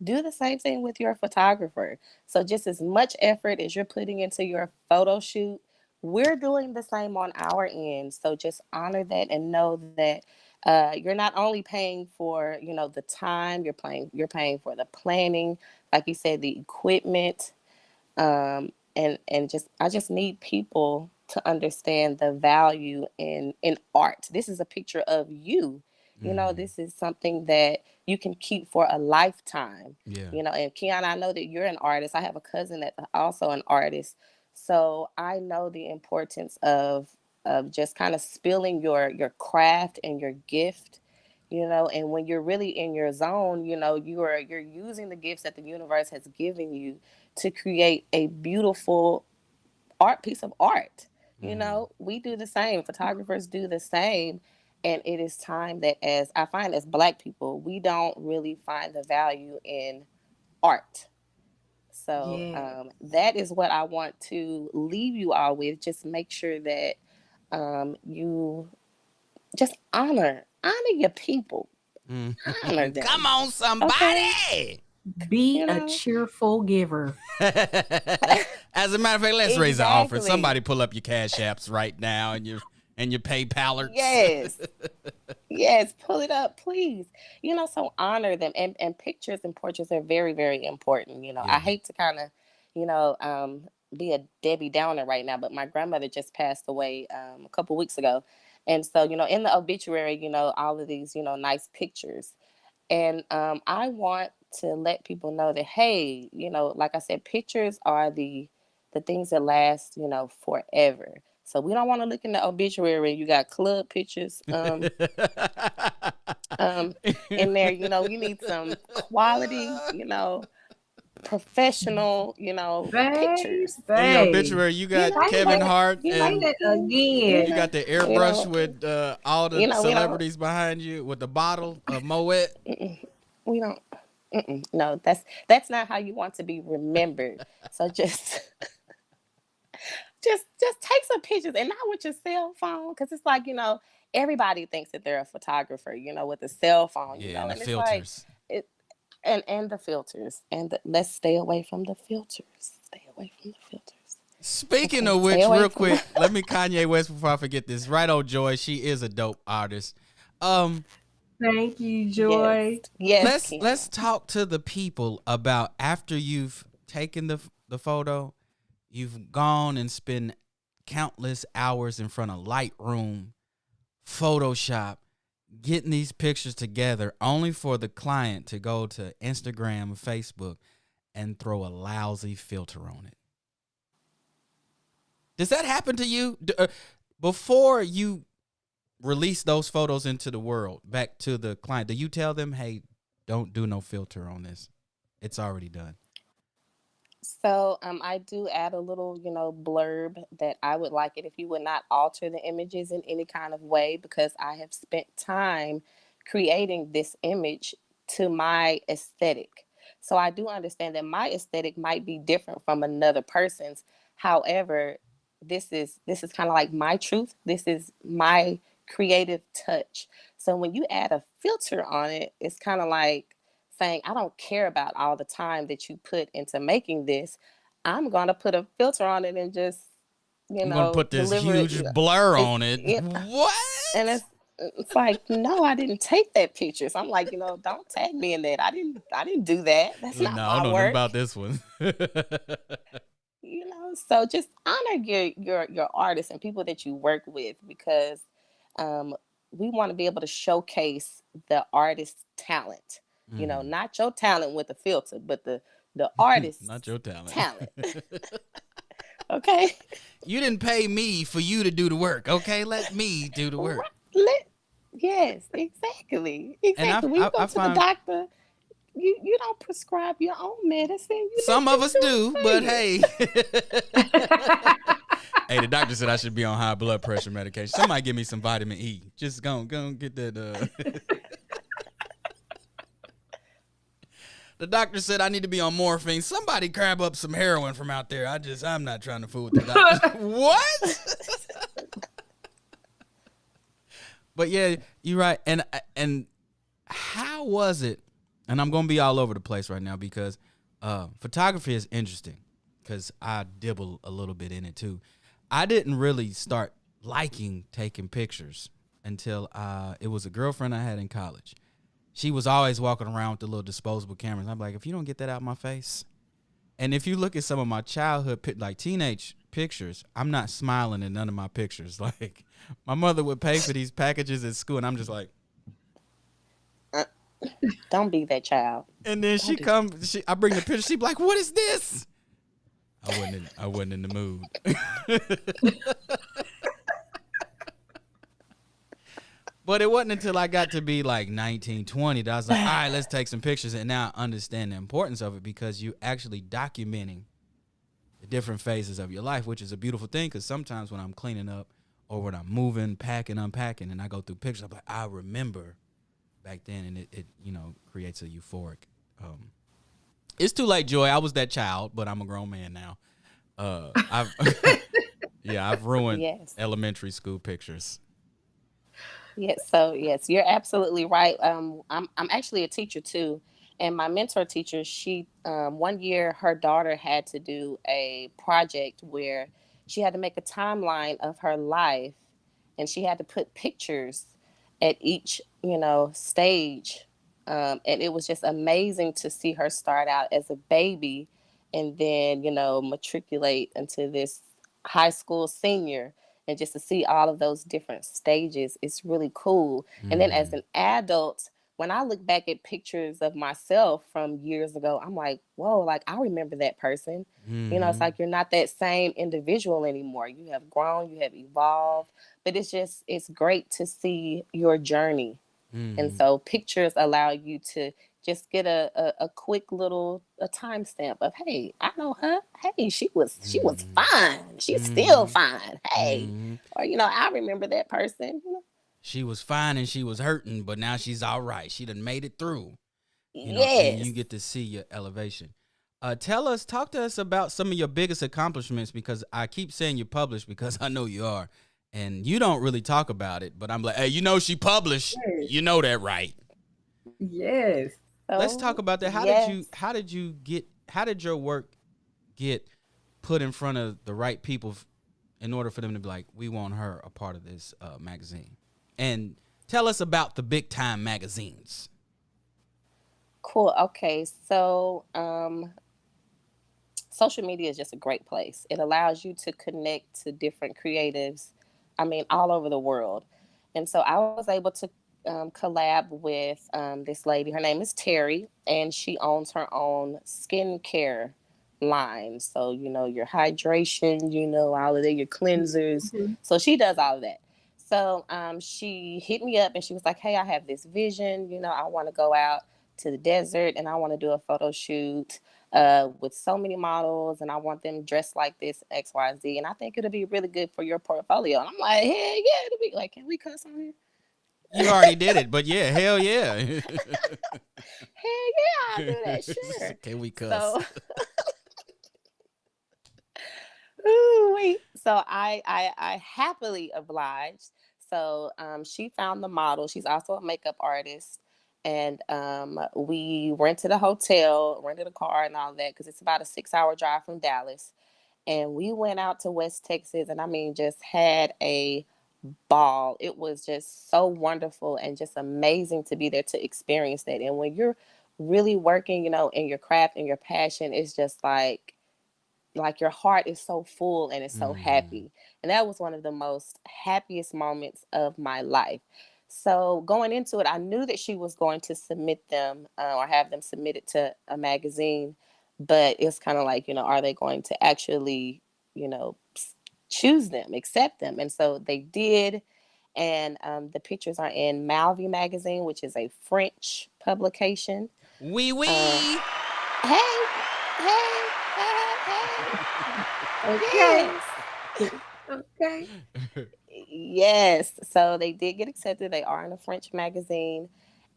do the same thing with your photographer. So just as much effort as you're putting into your photo shoot, we're doing the same on our end. So just honor that and know that you're not only paying for, you know, the time, you're paying for the planning, like you said, the equipment, and just I just need people to understand the value in art. This is a picture of you. You know, this is something that you can keep for a lifetime. Yeah. You know, and Keon, I know that you're an artist. I have a cousin that's also an artist. So I know the importance of just kind of spilling your craft and your gift, you know, and when you're really in your zone, you know, you're using the gifts that the universe has given you to create a beautiful piece of art. You know, we do the same. Photographers do the same. And it is time that, as I find, as Black people, we don't really find the value in art. So Yeah. that is what I want to leave you all with. Just make sure that you just honor your people, honor them. Come on, somebody. Okay. Be You a know? cheerful giver. As a matter of fact, let's raise the offer. Exactly. Somebody pull up your cash apps right now and your PayPal. Yes. Yes, pull it up, please. You know, so honor them. And pictures and portraits are very, very important. You know, Yeah. I hate to kind of, you know, be a Debbie Downer right now, but my grandmother just passed away a couple weeks ago. And so, you know, in the obituary, you know, all of these, you know, nice pictures. And I want to let people know that, hey, you know, like I said, pictures are the things that last, you know, forever. So we don't want to look in the obituary and you got club pictures in there. You know, you need some quality, you know, professional, you know, pictures. In your obituary, you got know, Kevin like, Hart you and know, Again. you got the you airbrush know, with all the you know, celebrities behind you with the bottle of Moet. we don't. No, that's not how you want to be remembered. So just take some pictures and not with your cell phone, because it's like, you know, everybody thinks that they're a photographer, you know, with a cell phone, you Yeah, know, and the and it's like filters. it and the filters let's stay away from the filters. Stay away from the filters. Speaking Okay, of stay which, away real from quick, let me Kanye West before I forget this. Right on Joy, she is a dope artist. Thank you, Yes. Joy. Yes, Let's talk to the people about after you've taken the photo, you've gone and spent countless hours in front of Lightroom, Photoshop, getting these pictures together, only for the client to go to Instagram or Facebook and throw a lousy filter on it. Does that happen to you? Before you release those photos into the world, back to the client, do you tell them, hey, don't do no filter on this? It's already done. So I do add a little, you know, blurb that I would like it if you would not alter the images in any kind of way, because I have spent time creating this image to my aesthetic. So I do understand that my aesthetic might be different from another person's. However, this is kind of like my truth. This is my creative touch. So when you add a filter on it, it's kind of like saying, I don't care about all the time that you put into making this. I'm going to put a filter on it and just, you I'm going to know, put this deliver it. huge blur It's, on it. it What? and it's like, no, I didn't take that picture. So I'm like, you know, don't tag me in that. I didn't do that. That's No, not I my don't know work. about this one. You know, so just honor your artists and people that you work with, because we want to be able to showcase the artist's talent. You know, not your talent with a filter, but the artist's Not your talent. talent. Okay. You didn't pay me for you to do the work. Okay, let me do the work. Yes, exactly. And Exactly. When you go I to the find doctor, you don't prescribe your own medicine. You Some let of them us do do, it for but you. hey. Hey, the doctor said I should be on high blood pressure medication. Somebody give me some vitamin E. Just go and get that. The doctor said I need to be on morphine. Somebody grab up some heroin from out there. I'm not trying to fool with the doctor. What? But yeah, you're right. And how was it? And I'm gonna be all over the place right now because photography is interesting because I dibble a little bit in it too. I didn't really start liking taking pictures until it was a girlfriend I had in college. She was always walking around with the little disposable cameras. I'm like, if you don't get that out of my face. And if you look at some of my childhood, like teenage pictures, I'm not smiling in none of my pictures. Like my mother would pay for these packages at school, and I'm just like, Don't be that child. and then I bring the picture. She be like, what is this? I wasn't in the mood. But it wasn't until I got to be like 19, 20 that I was like, all right, let's take some pictures. And now I understand the importance of it because you actually documenting the different phases of your life, which is a beautiful thing because sometimes when I'm cleaning up or when I'm moving, packing, unpacking, and I go through pictures, I'm like, I remember back then, and it creates a euphoric. It's too late, Joy. I was that child, but I'm a grown man now. I've ruined elementary school pictures. Yes, so yes, you're absolutely right. I'm actually a teacher too, and my mentor teacher, she 1 year her daughter had to do a project where she had to make a timeline of her life, and she had to put pictures at each stage, and it was just amazing to see her start out as a baby, and then matriculate into this high school senior, and just to see all of those different stages, it's really cool. And then as an adult, when I look back at pictures of myself from years ago, I'm like, whoa, like I remember that person. It's like you're not that same individual anymore. You have grown, you have evolved, but it's great to see your journey. And so pictures allow you to just get a quick little timestamp of, hey, I know her. Hey, she was fine. She's still fine. Hey, or I remember that person. She was fine and she was hurting, but now she's all right. She done made it through. Yes. And you get to see your elevation. Talk to us about some of your biggest accomplishments, because I keep saying you published because I know you are. And you don't really talk about it, but I'm like, hey, she published. Yes. You know that, right? Yes. Let's talk about that. How did your work get put in front of the right people in order for them to be like, we want her a part of this magazine? And tell us about the big time magazines. Cool. Okay. So, social media is just a great place. It allows you to connect to different creatives, all over the world. And so I was able to collab with this lady. Her name is Terry, and she owns her own skincare line. So, your hydration, all of that, your cleansers. Mm-hmm. So she does all of that. So she hit me up and she was like, hey, I have this vision. I want to go out to the desert and I want to do a photo shoot with so many models, and I want them dressed like this, XYZ. And I think it'll be really good for your portfolio. And I'm like, hell yeah, it'll be like, can we cuss on here? You already did it, but yeah, hell yeah. Hell yeah, I'll do that, sure. Can we cuss? So, so I happily obliged. So she found the model. She's also a makeup artist. And we rented a hotel, rented a car and all that, because it's about a 6-hour drive from Dallas. And we went out to West Texas and just had a ball. It was just so wonderful and just amazing to be there to experience that. And when you're really working, in your craft and your passion, it's just like your heart is so full and it's so happy. And that was one of the most happiest moments of my life. So going into it, I knew that she was going to submit them or have them submitted to a magazine, but it's kind of like, are they going to actually, choose them, accept them? And so they did. And the pictures are in Malvi magazine, which is a French publication. Wee wee. Hey, hey, hey. Okay. Yes. Okay. Yes. So they did get accepted. They are in a French magazine.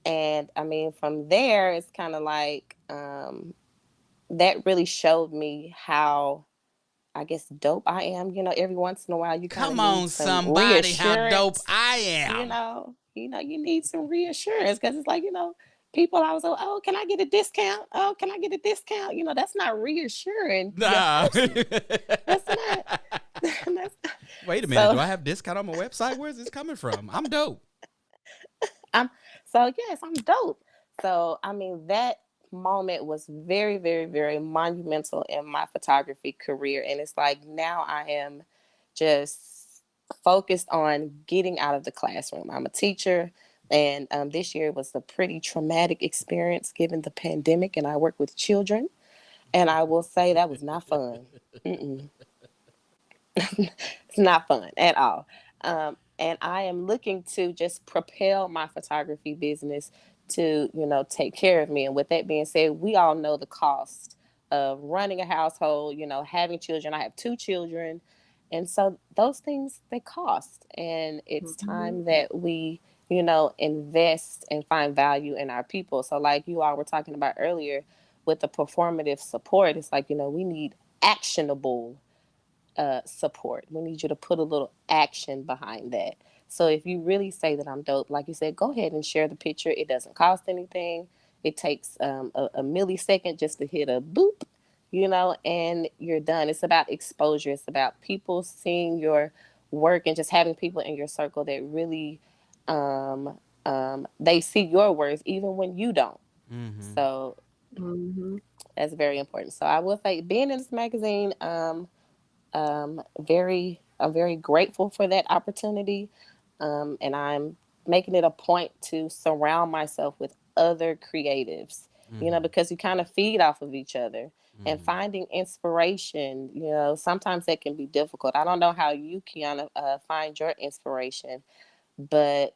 And I mean, from there, it's kind of like that really showed me how, I guess, dope I am. Every once in a while, you kind of Come need on, some somebody, how dope reassurance. I You am. know, you need some reassurance because it's like, people I was like, oh, can I get a discount? Oh, can I get a discount? That's not reassuring your Nah. person. That's not. That's, Wait a minute. so Do I have discount on my website? Where's this coming from? I'm dope. yes, I'm dope. So I mean that moment was very, very, very monumental in my photography career. And it's like now I am just focused on getting out of the classroom. I'm a teacher. And this year was a pretty traumatic experience given the pandemic, and I work with children. And I will say that was not fun. Mm-mm. It's not fun at all. And I am looking to just propel my photography business to, take care of me. And with that being said, we all know the cost of running a household, having children. I have 2 children. And so those things, they cost. And it's time that we, invest and find value in our people. So like you all were talking about earlier with the performative support, it's like, we need actionable support. We need you to put a little action behind that. So if you really say that I'm dope, like you said, go ahead and share the picture. It doesn't cost anything. It takes a millisecond just to hit a boop, and you're done. It's about exposure. It's about people seeing your work and just having people in your circle that really they see your worth even when you don't. Mm-hmm. So that's very important. So I will say being in this magazine, I'm very grateful for that opportunity. And I'm making it a point to surround myself with other creatives, because you kind of feed off of each other and finding inspiration, sometimes that can be difficult. I don't know how you, Kiana, find your inspiration, but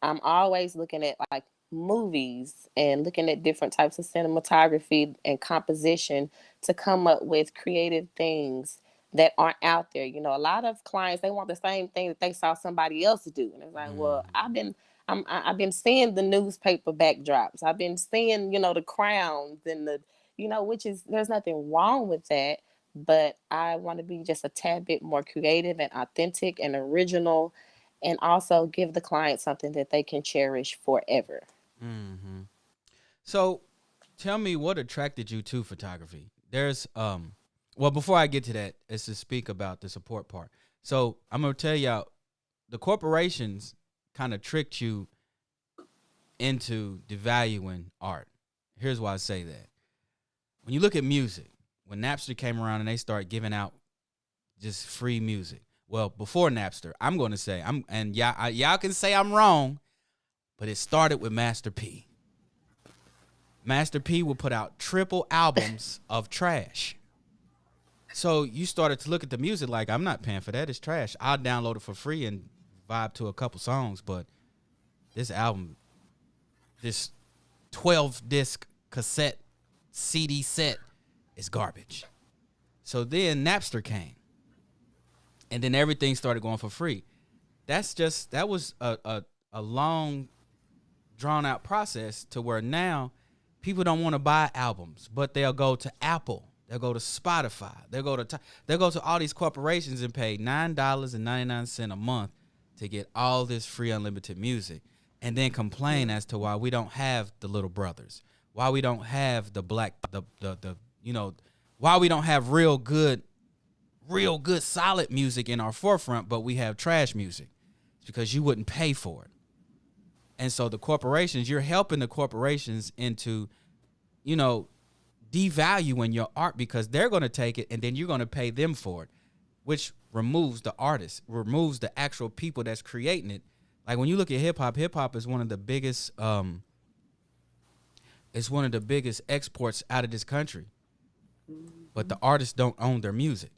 I'm always looking at like movies and looking at different types of cinematography and composition to come up with creative things that aren't out there. A lot of clients, they want the same thing that they saw somebody else do. And it's like, well, I've been seeing the newspaper backdrops. I've been seeing, the crowns and which is, there's nothing wrong with that. But I want to be just a tad bit more creative and authentic and original, and also give the client something that they can cherish forever. Mm-hmm. So tell me what attracted you to photography. There's well, before I get to that, is to speak about the support part. So I'm gonna tell y'all, the corporations kind of tricked you into devaluing art. Here's why I say that. When you look at music, when Napster came around and they started giving out just free music. Well, before Napster, I'm going to say, y'all can say I'm wrong, but it started with Master P. Master P would put out triple albums of trash. So you started to look at the music like, I'm not paying for that. It's trash. I'll download it for free and vibe to a couple songs, but this album, this 12-disc cassette CD set is garbage. So then Napster came. And then everything started going for free. That was a long, drawn out process to where now people don't want to buy albums, but they'll go to Apple, they'll go to Spotify, they'll go to all these corporations and pay $9.99 a month to get all this free unlimited music, and then complain as to why we don't have the Little Brothers, why we don't have the black, why we don't have real good solid music in our forefront, but we have trash music. It's because you wouldn't pay for it. And so the corporations, you're helping the corporations into, devaluing your art, because they're going to take it and then you're going to pay them for it, which removes the artist, removes the actual people that's creating it. Like when you look at hip hop is one of the biggest, exports out of this country, but the artists don't own their music.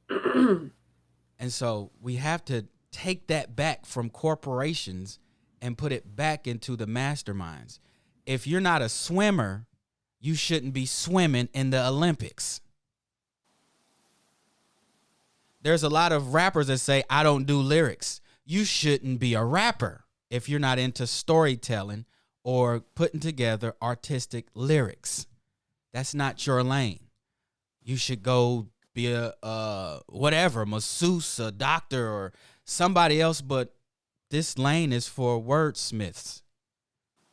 And so we have to take that back from corporations and put it back into the masterminds. if you're not a swimmer, you shouldn't be swimming in the Olympics. There's a lot of rappers that say, I don't do lyrics. You shouldn't be a rapper if you're not into storytelling or putting together artistic lyrics. That's not your lane. You should go be a whatever, masseuse, a doctor, or somebody else. But this lane is for wordsmiths.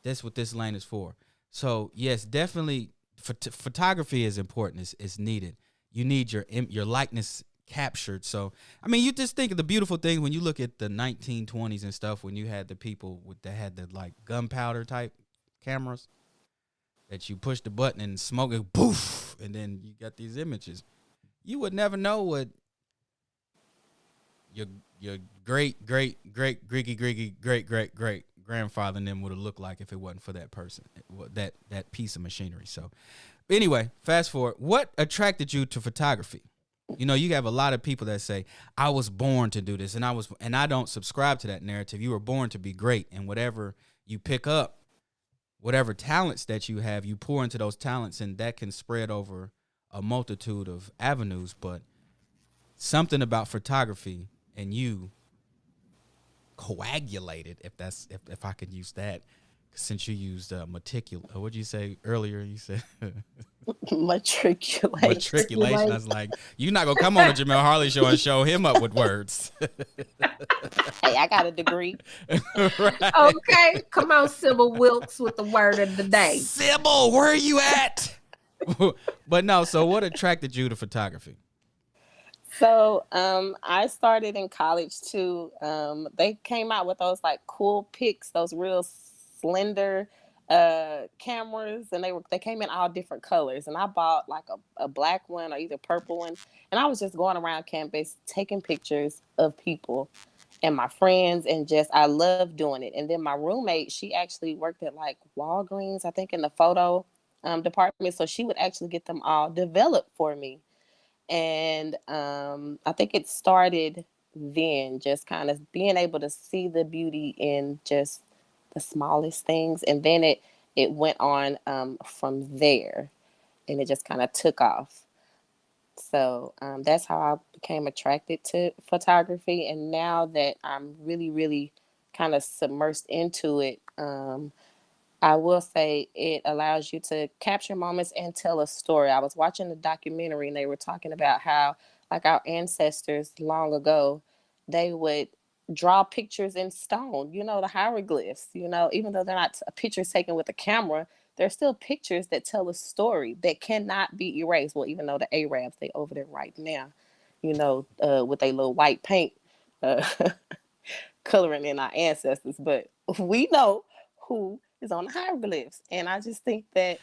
That's what this lane is for. So yes, definitely, photography is important. It's needed. You need your likeness captured. So I mean, you just think of the beautiful thing when you look at the 1920s and stuff, when you had the people that had the like gunpowder type cameras that you push the button and smoke it, poof, and then you got these images. You would never know what your great grandfather and them would have looked like if it wasn't for that person, that piece of machinery. So anyway, fast forward. What attracted you to photography? You know, you have a lot of people that say, I was born to do this, and I don't subscribe to that narrative. You were born to be great, and whatever you pick up, whatever talents that you have, you pour into those talents, and that can spread over a multitude of avenues. But something about photography and you coagulated, if I could use that, since you used meticulous. What'd you say earlier? You said matriculation. Matriculation. I was like, you're not gonna come on a Jamel Harley show and show him up with words. Hey, I got a degree. Right. Okay, come on, Sybil Wilkes with the word of the day. Sybil, where are you at? But no, so what attracted you to photography? So I started in college too. They came out with those like cool pics, those real slender cameras, and they came in all different colors. And I bought like a black one or either purple one. And I was just going around campus taking pictures of people and my friends, and just I love doing it. And then my roommate, she actually worked at like Walgreens, I think, in the photo department. So she would actually get them all developed for me. And I think it started then, just kind of being able to see the beauty in just the smallest things. And then it went on from there, and it just kind of took off. So that's how I became attracted to photography. And now that I'm really, really kind of submersed into it, I will say it allows you to capture moments and tell a story. I was watching a documentary, and they were talking about how, like, our ancestors long ago, they would draw pictures in stone, the hieroglyphs, even though they're not pictures taken with a camera, they're still pictures that tell a story that cannot be erased. Well, even though the Arabs, they over there right now, with a little white paint coloring in our ancestors, but we know who is on the hieroglyphs. And I just think that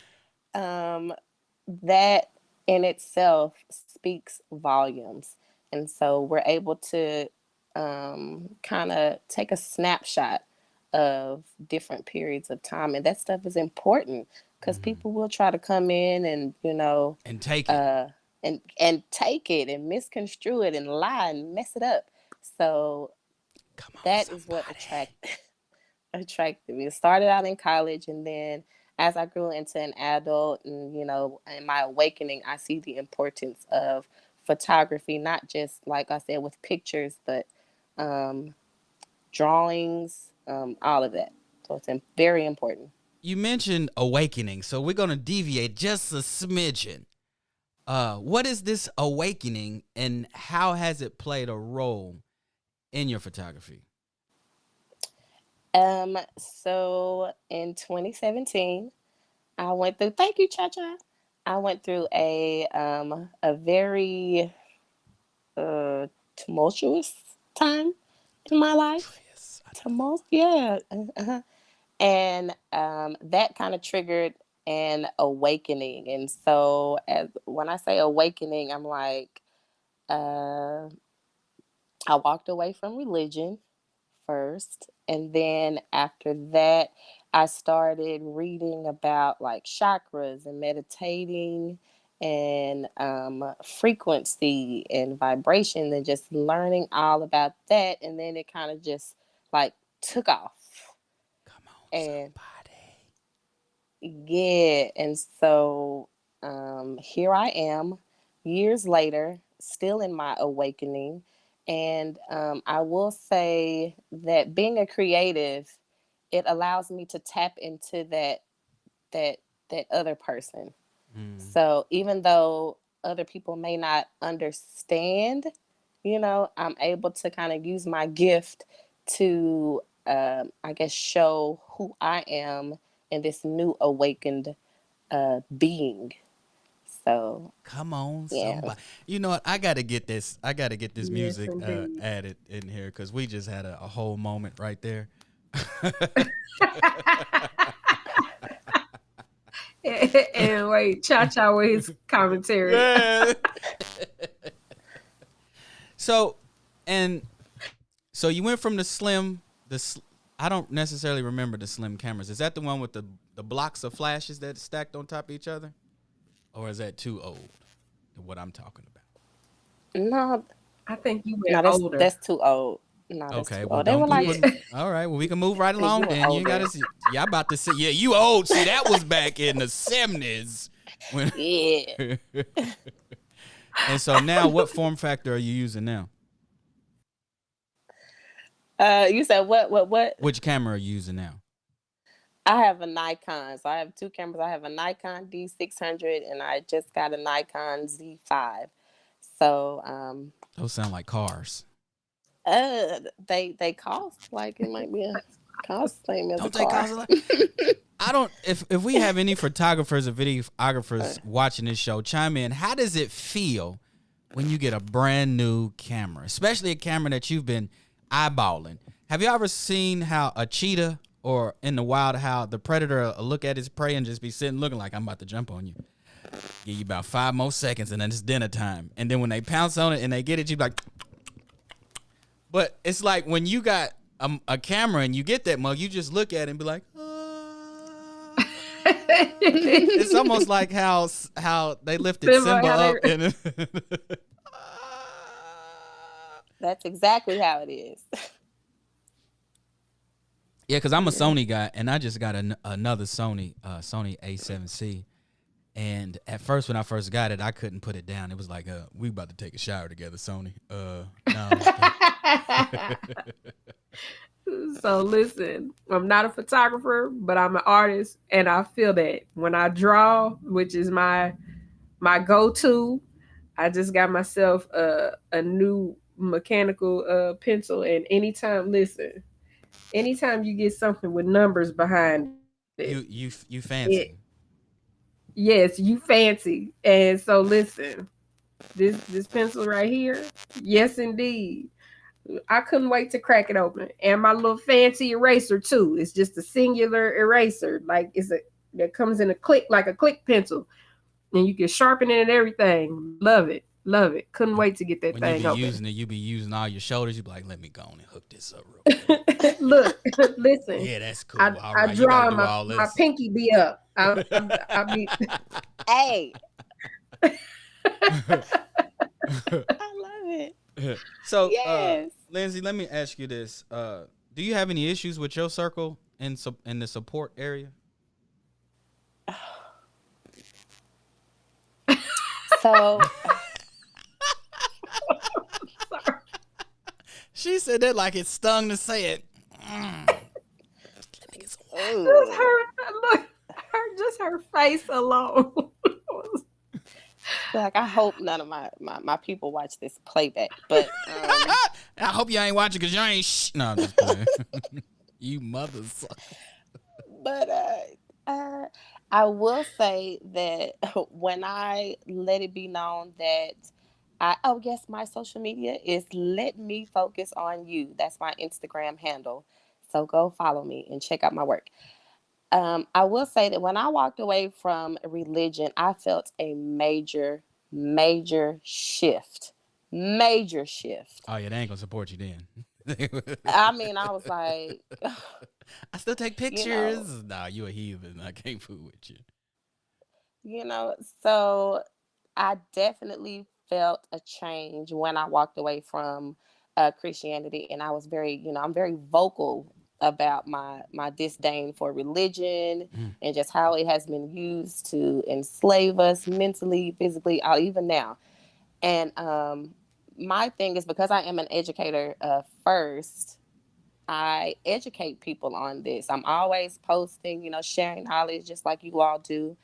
that in itself speaks volumes. And so we're able to kind of take a snapshot of different periods of time. And that stuff is important because people will try to come in and, And take it. And take it and misconstrue it and lie and mess it up. So that is what attracted me. It started out in college, and then as I grew into an adult and, in my awakening, I see the importance of photography, not just, like I said, with pictures, but drawings, all of that. So it's very important. You mentioned awakening, so we're going to deviate just a smidgen. What is this awakening, and how has it played a role in your photography? So in 2017, I went through, thank you, Cha-Cha. I went through a very tumultuous time in my life. Yeah. And that kind of triggered an awakening. And so when I say awakening, I'm like, I walked away from religion first, and then after that I started reading about like chakras and meditating and frequency and vibration, and just learning all about that. And then it kind of just like took off. Come on, And somebody. Yeah, and so here I am, years later, still in my awakening. And I will say that being a creative, it allows me to tap into that that other person. Mm. So even though other people may not understand, I'm able to kind of use my gift to, I guess, show who I am in this new awakened being. So, Come on, yeah. somebody. You know what? I gotta get this. I gotta get this Yes, music indeed. added in here because we just had a whole moment right there. And wait, Cha with his commentary. Yeah. So, and so you went from the slim. I don't necessarily remember the slim cameras. Is that the one with the blocks of flashes that stacked on top of each other, or is that too old to what I'm talking about? No, I think you no, went older. that's too old. No, that's Okay, too well, old. They don't were keep like, Yeah. putting. All right, well, we can move right yeah, you along were then. You older. gotta see. Yeah, I'm about to say, yeah, you old. See, that was back in the 70s. When Yeah. and so now, what form factor are you using now? You said what? Which camera are you using now? I have a Nikon. So I have two cameras. I have a Nikon D600 and I just got a Nikon Z5. So Those sound like cars. they cost like it might be a cost same as a Don't they car. cost a lot? I don't. If we have any photographers or videographers watching this show, chime in. How does it feel when you get a brand new camera, especially a camera that you've been eyeballing? Have you ever seen how a cheetah or in the wild, how the predator will look at his prey and just be sitting looking like, I'm about to jump on you? Give you about 5 more seconds and then it's dinner time. And then when they pounce on it and they get it, you be like. But it's like when you got a camera and you get that mug, you just look at it and be like, it's almost like how they lifted Simba, Simba how up they- and That's exactly how it is. yeah, because I'm a Sony guy and I just got another Sony A7C. And at first, when I first got it, I couldn't put it down. It was like, we about to take a shower together, Sony. No. So listen, I'm not a photographer, but I'm an artist, and I feel that when I draw, which is my go-to, I just got myself a new mechanical pencil, and anytime you get something with numbers behind it, You fancy. yes, you fancy. And so listen, this pencil right here, yes indeed. I couldn't wait to crack it open. And my little fancy eraser too. It's just a singular eraser. Like that comes in a click, like a click pencil. And you can sharpen it and everything. Love it. Love it. Couldn't wait to get that When you thing be open. using it, you be using all your shoulders. You be like, let me go on and hook this up real quick. Look, listen. Yeah, that's cool. I All right, you draw gotta do my, all my this. pinky be up. I be Hey. I love it. So, Yes. Lynsey, let me ask you this: do you have any issues with your circle in the support area? So She said that like it stung to say it. just her face alone. like I hope none of my people watch this playback. But I hope you ain't watching because you ain't. No, I'm just kidding. You mothers. but I will say that when I let it be known that yes, my social media is Let Me Focus on You. That's my Instagram handle. So go follow me and check out my work. I will say that when I walked away from religion, I felt a major, major shift. Major shift. Oh yeah, they ain't gonna support you then. I mean, I was like, I still take pictures. You know. Nah, you a heathen. I can't fool with you. So I definitely felt a change when I walked away from Christianity, and I was very, I'm very vocal about my disdain for religion and just how it has been used to enslave us mentally, physically, even now. And my thing is, because I am an educator first, I educate people on this. I'm always posting, sharing knowledge just like you all do.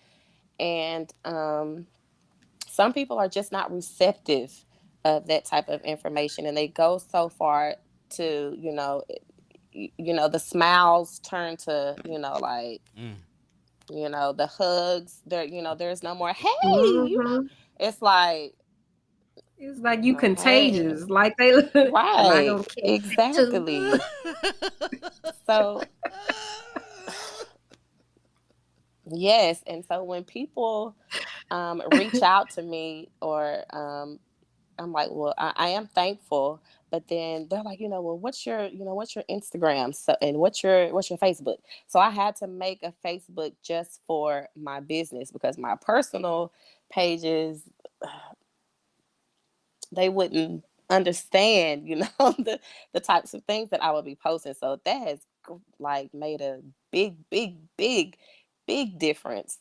And some people are just not receptive of that type of information, and they go so far to, the smiles turn to, the hugs. There's no more, hey, Mm-hmm. it's like, It's like you hey, contagious. Like they am I right, gonna catch it too? exactly. So yes, and so when people reach out to me, or I'm like, well, I am thankful, but then they're like, well, what's your Instagram, so, and what's your Facebook? So I had to make a Facebook just for my business, because my personal pages, they wouldn't understand, the types of things that I would be posting. So that has like made a big, big, big, big difference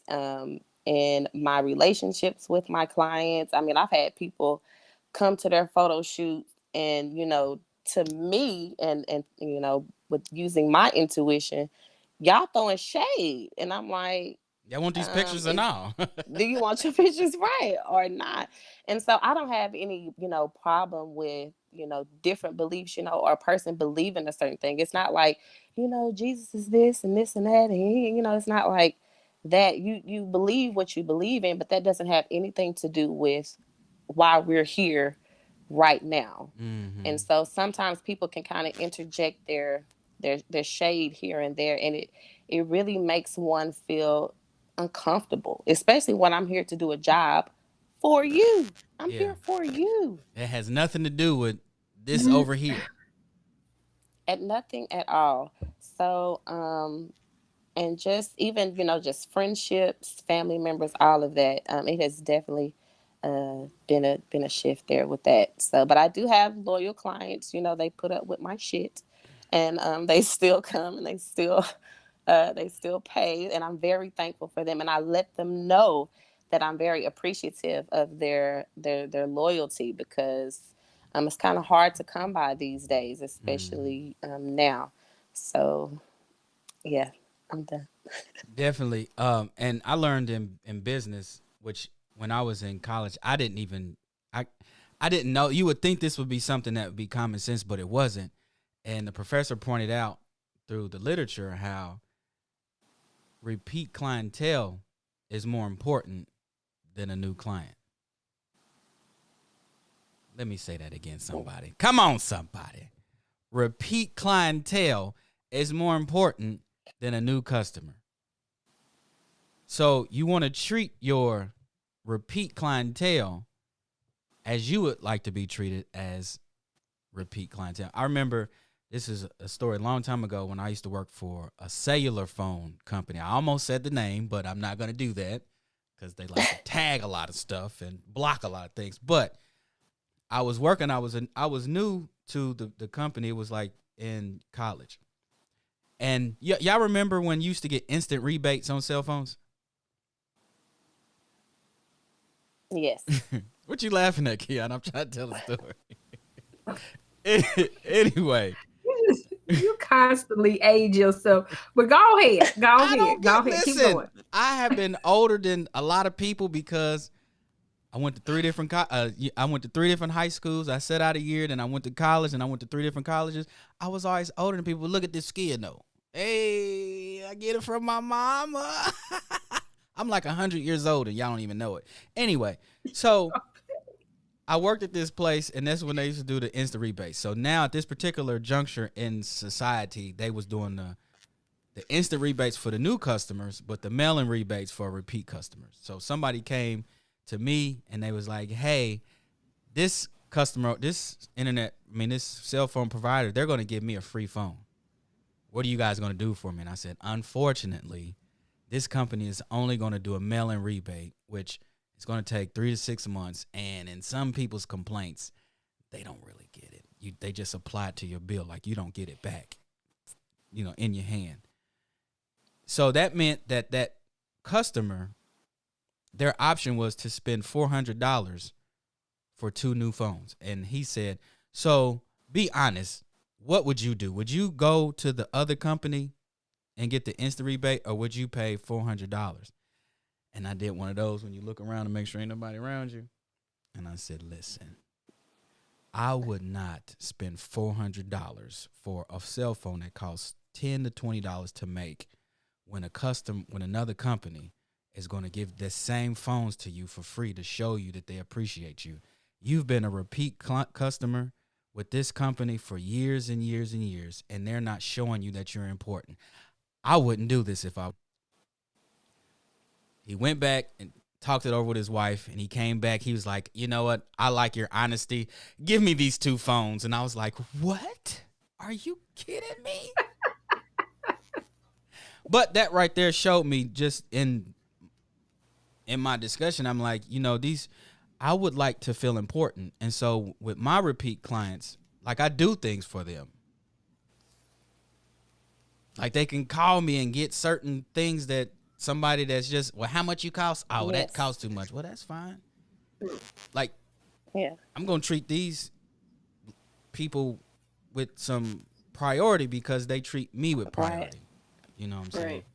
in my relationships with my clients. I mean, I've had people come to their photo shoot, and to me, and with using my intuition, y'all throwing shade, and I'm like, Y'all want these pictures or no? do you want your pictures right or not? And so I don't have any, problem with, different beliefs, or a person believing a certain thing. It's not like, Jesus is this and this and that. And it's not like that. You believe what you believe in, but that doesn't have anything to do with why we're here right now. Mm-hmm. And so sometimes people can kind of interject their shade here and there, and it really makes one feel uncomfortable, especially when I'm here to do a job for you. I'm here for you. It has nothing to do with this over here. At nothing at all. So, and just even, just friendships, family members, all of that. It has definitely been a shift there with that. So, but I do have loyal clients. They put up with my shit, and they still come, and they still pay, and I'm very thankful for them. And I let them know that I'm very appreciative of their loyalty, because it's kind of hard to come by these days, especially now. So, yeah, I'm done. Definitely. And I learned in business, which when I was in college, I didn't know. You would think this would be something that would be common sense, but it wasn't. And the professor pointed out through the literature how repeat clientele is more important than a new client. Let me say that again, somebody. Come on, somebody. Repeat clientele is more important than a new customer. So you want to treat your repeat clientele as you would like to be treated as repeat clientele. I remember, this is a story a long time ago, when I used to work for a cellular phone company. I almost said the name, but I'm not going to do that, because they like to tag a lot of stuff and block a lot of things. But I was working. I was new to the company. It was like in college. And y'all remember when you used to get instant rebates on cell phones? Yes. What you laughing at, Keon? I'm trying to tell a story. Anyway. You constantly age yourself. But go ahead. Go ahead. Listen, Keep going. I have been older than a lot of people, because I went to three different high schools. I sat out a year, then I went to college, and I went to 3 different colleges. I was always older than people. Look at this skin, though. Hey, I get it from my mama. I'm like 100 years old, and y'all don't even know it. Anyway, so I worked at this place, and that's when they used to do the instant rebates. So now at this particular juncture in society, they was doing the instant rebates for the new customers, but the mail-in rebates for repeat customers. So somebody came to me, and they was like, hey, this cell phone provider, they're going to give me a free phone. What are you guys going to do for me? And I said, unfortunately, this company is only going to do a mail-in rebate, which is going to take 3 to 6 months. And in some people's complaints, they don't really get it. They just apply it to your bill, like you don't get it back. in your hand. So that meant that customer, their option was to spend $400 for 2 new phones. And he said, so be honest, what would you do? Would you go to the other company and get the instant rebate, or would you pay $400? And I did one of those when you look around to make sure ain't nobody around you. And I said, listen, I would not spend $400 for a cell phone that costs $10 to $20 to make when another company is going to give the same phones to you for free to show you that they appreciate you. You've been a repeat customer with this company for years and years and years, and they're not showing you that you're important. I wouldn't do this if I. He went back and talked it over with his wife, and he came back. He was like, you know what? I like your honesty. Give me these 2 phones. And I was like, what? Are you kidding me? But that right there showed me, just in my discussion, I'm like, I would like to feel important. And so with my repeat clients, like, I do things for them. Like, they can call me and get certain things that somebody that's just, well, how much you cost? Oh, Yes. that costs too much. Well, that's fine. Like, Yeah. I'm going to treat these people with some priority because they treat me with priority. You know what I'm saying? Right.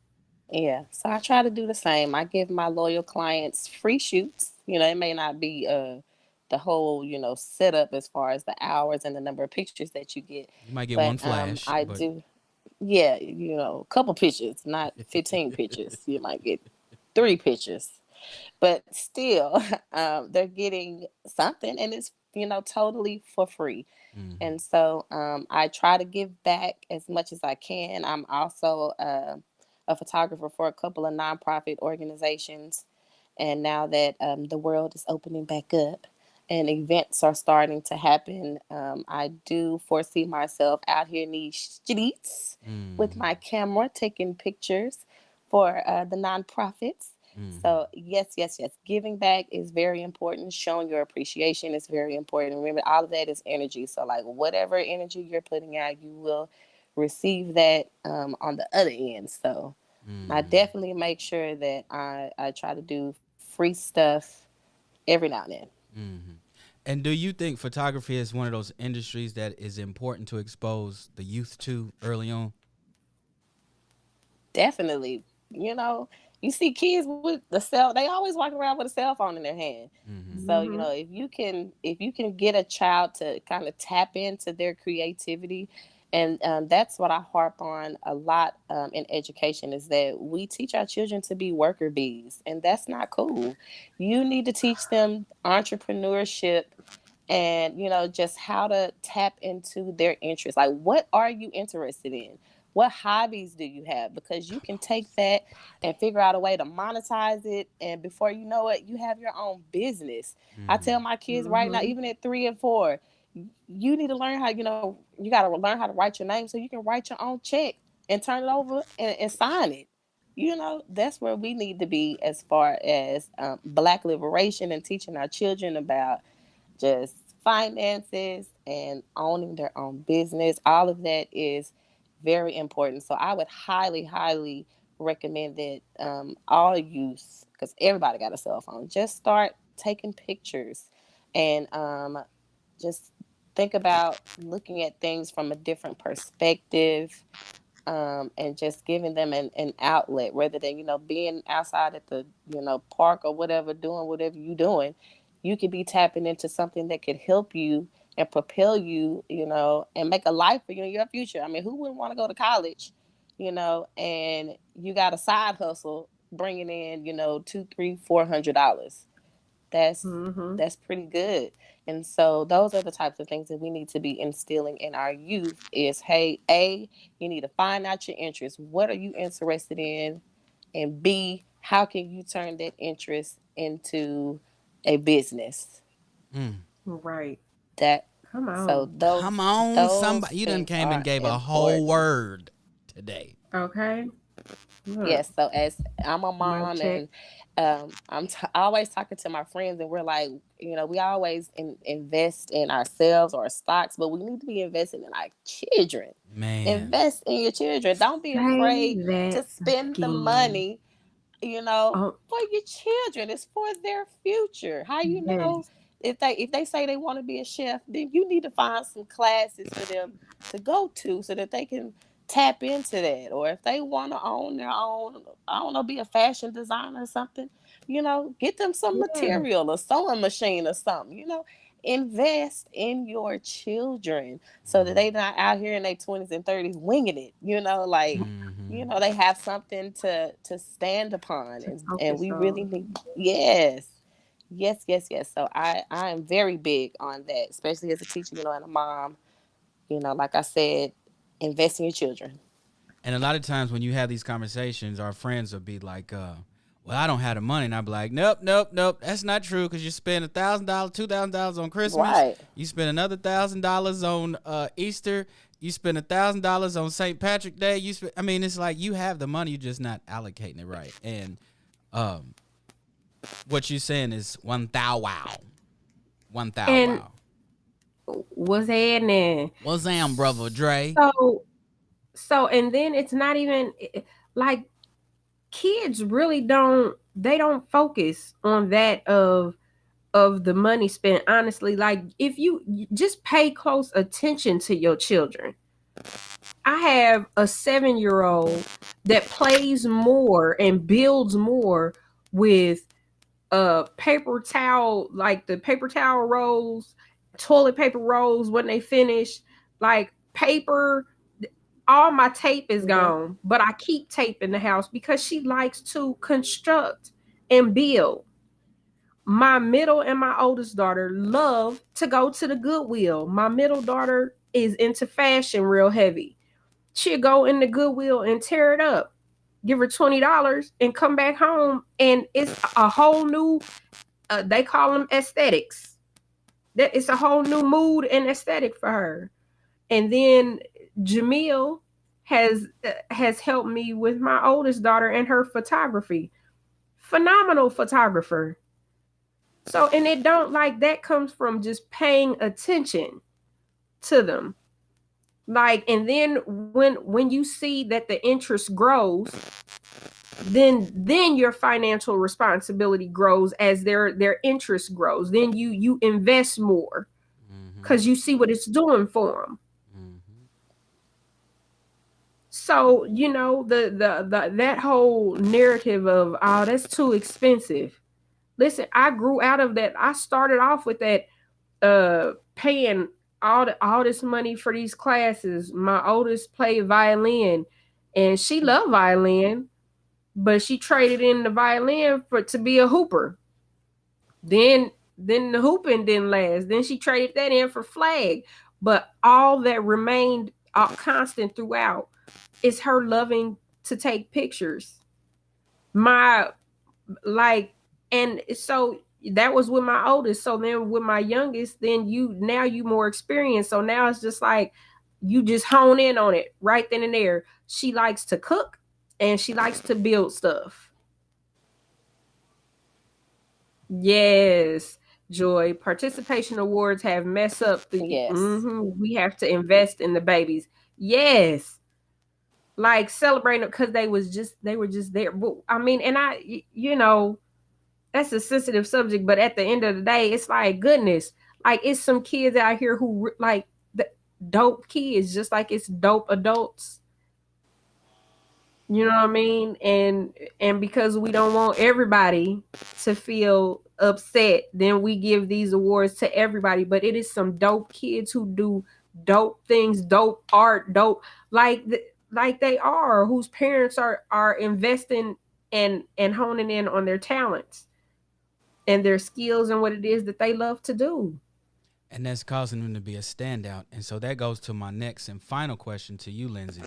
Yeah, so I try to do the same. I give my loyal clients free shoots. It may not be the whole, setup as far as the hours and the number of pictures that you get. You might get But one flash. I but do, yeah, a couple pictures, not 15 pictures. You might get 3 pictures. But still, they're getting something, and it's, totally for free. Mhm. And so I try to give back as much as I can. I'm also a photographer for a couple of nonprofit organizations. And now that the world is opening back up and events are starting to happen, I do foresee myself out here in these streets with my camera taking pictures for the nonprofits. So yes, yes, yes. Giving back is very important. Showing your appreciation is very important. Remember, all of that is energy. So like whatever energy you're putting out, you will receive that on the other end. So I definitely make sure that I try to do free stuff every now and then. Mm-hmm. And do you think photography is one of those industries that is important to expose the youth to early on? Definitely. You see kids with they always walk around with a cell phone in their hand. So, if you can get a child to kind of tap into their creativity, and that's what I harp on a lot in education, is that we teach our children to be worker bees, and that's not cool. You need to teach them entrepreneurship and just how to tap into their interests. Like, what are you interested in? What hobbies do you have? Because you can take that and figure out a way to monetize it, and before you know it, you have your own business. I tell my kids right now, even at 3 and 4, you need to learn how, you got to learn how to write your name so you can write your own check and turn it over and sign it. That's where we need to be as far as Black liberation and teaching our children about just finances and owning their own business. All of that is very important. So I would highly, highly recommend that all youth, because everybody got a cell phone, just start taking pictures and just think about looking at things from a different perspective, and just giving them an outlet rather than, being outside at the, park or whatever, doing whatever you're doing. You could be tapping into something that could help you and propel you, and make a life for you in your future. I mean, who wouldn't want to go to college, and you got a side hustle bringing in, $200, $300, $400. That's pretty good. And so those are the types of things that we need to be instilling in our youth is, hey, A, you need to find out your interests. What are you interested in? And B, how can you turn that interest into a business? Right. That Come so on. those Come on, those somebody. You done things came and are gave a whole important. word today. Okay. Look. Yes, so as I'm a Mic mom check. always talking to my friends, and we're like, we always invest in ourselves or stocks, but we need to be investing in our children. Man. Invest in your children. Don't be Say afraid to that spend the again. money, Oh, for your children. It's for their future. How yes. if they say they want to be a chef, then you need to find some classes for them to go to so that they can tap into that. Or if they want to own their own, I don't know, be a fashion designer or something, get them some Yeah. material, a sewing machine or something, invest in your children so that they not out here in their 20s and 30s winging it, like, they have something to stand upon, To and focus we really on. need, yes, yes, yes, yes. So I am very big on that, especially as a teacher, and a mom. Like I said, invest in your children. And a lot of times when you have these conversations, our friends will be like, well, I don't have the money. And I'll be like, nope, nope, nope. That's not true, because you spend $1,000, $2,000 on Christmas. Right. You spend another $1,000 on Easter. You spend $1,000 on St. Patrick Day. It's like you have the money, you're just not allocating it right. And what you're saying is 1,000 wow. 1,000 And wow. what's happening? What's up, brother Dre? And then it's not even like kids really don't focus on that of the money spent. Honestly, like if you just pay close attention to your children. I have a 7-year-old that plays more and builds more with paper towel, like the paper towel rolls, toilet paper rolls when they finish, like paper. All my tape is gone, but I keep tape in the house because she likes to construct and build. My middle and my oldest daughter love to go to the Goodwill. My middle daughter is into fashion real heavy. She'll go in the Goodwill and tear it up, give her $20 and come back home, and it's a whole new they call them aesthetics. That it's a whole new mood and aesthetic for her. And then Jamil has helped me with my oldest daughter and her photography. Phenomenal photographer. So, and it don't, like, that comes from just paying attention to them. Like, and then when you see that the interest grows, then your financial responsibility grows as their interest grows. Then you invest more because you see what it's doing for them. So, the that whole narrative of, oh, that's too expensive. Listen, I grew out of that. I started off with that, paying all this money for these classes. My oldest played violin, and she loved violin, but she traded in the violin to be a hooper. Then the hooping didn't last. Then she traded that in for flag. But all that remained constant throughout is her loving to take pictures. And so that was with my oldest. So then with my youngest, then you more experienced. So now it's just like you just hone in on it right then and there. She likes to cook and she likes to build stuff. Yes, Joy. Participation awards have messed up the. Yes. We have to invest in the babies. Yes, like celebrating because they were just there. But I mean, and that's a sensitive subject. But at the end of the day, it's like, goodness, like it's some kids out here who like the dope kids, just like it's dope adults. You know what I mean? And because we don't want everybody to feel upset, then we give these awards to everybody. But it is some dope kids who do dope things, dope art, dope like they are, whose parents are investing and honing in on their talents and their skills and what it is that they love to do. And that's causing them to be a standout. And so that goes to my next and final question to you, Lynsey.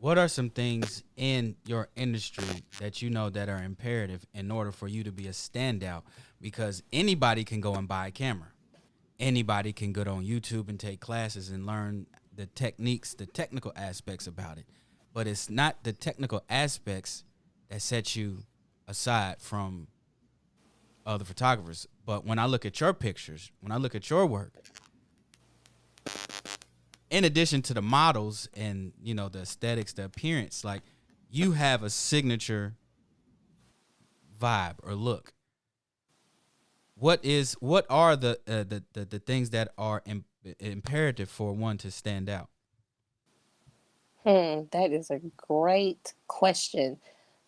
What are some things in your industry that you know that are imperative in order for you to be a standout? Because anybody can go and buy a camera. Anybody can go on YouTube and take classes and learn the techniques, the technical aspects about it. But it's not the technical aspects that set you aside from other photographers. But when I look at your pictures, when I look at your work, in addition to the models and, you know, the aesthetics, the appearance, like, you have a signature vibe or look. What are the things that are imperative for one to stand out? That is a great question.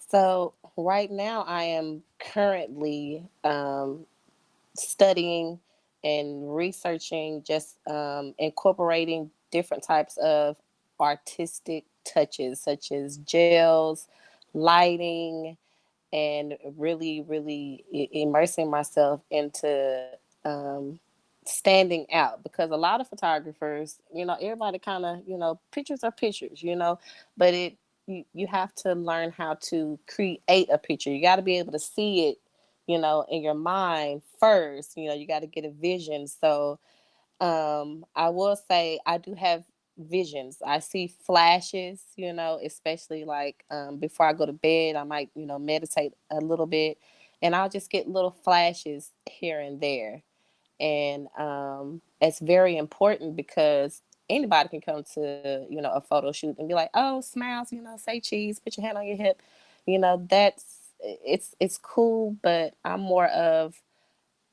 So right now I am currently studying and researching, just incorporating different types of artistic touches, such as gels, lighting, and really, really immersing myself into standing out, because a lot of photographers, everybody kind of, pictures are pictures, but you have to learn how to create a picture. You got to be able to see it, in your mind first. You got to get a vision. So I will say I do have visions. I see flashes, especially like before I go to bed, I might, meditate a little bit, and I'll just get little flashes here and there. And it's very important, because anybody can come to, a photo shoot and be like, oh, smiles, say cheese, put your hand on your hip. That's it's cool, but I'm more of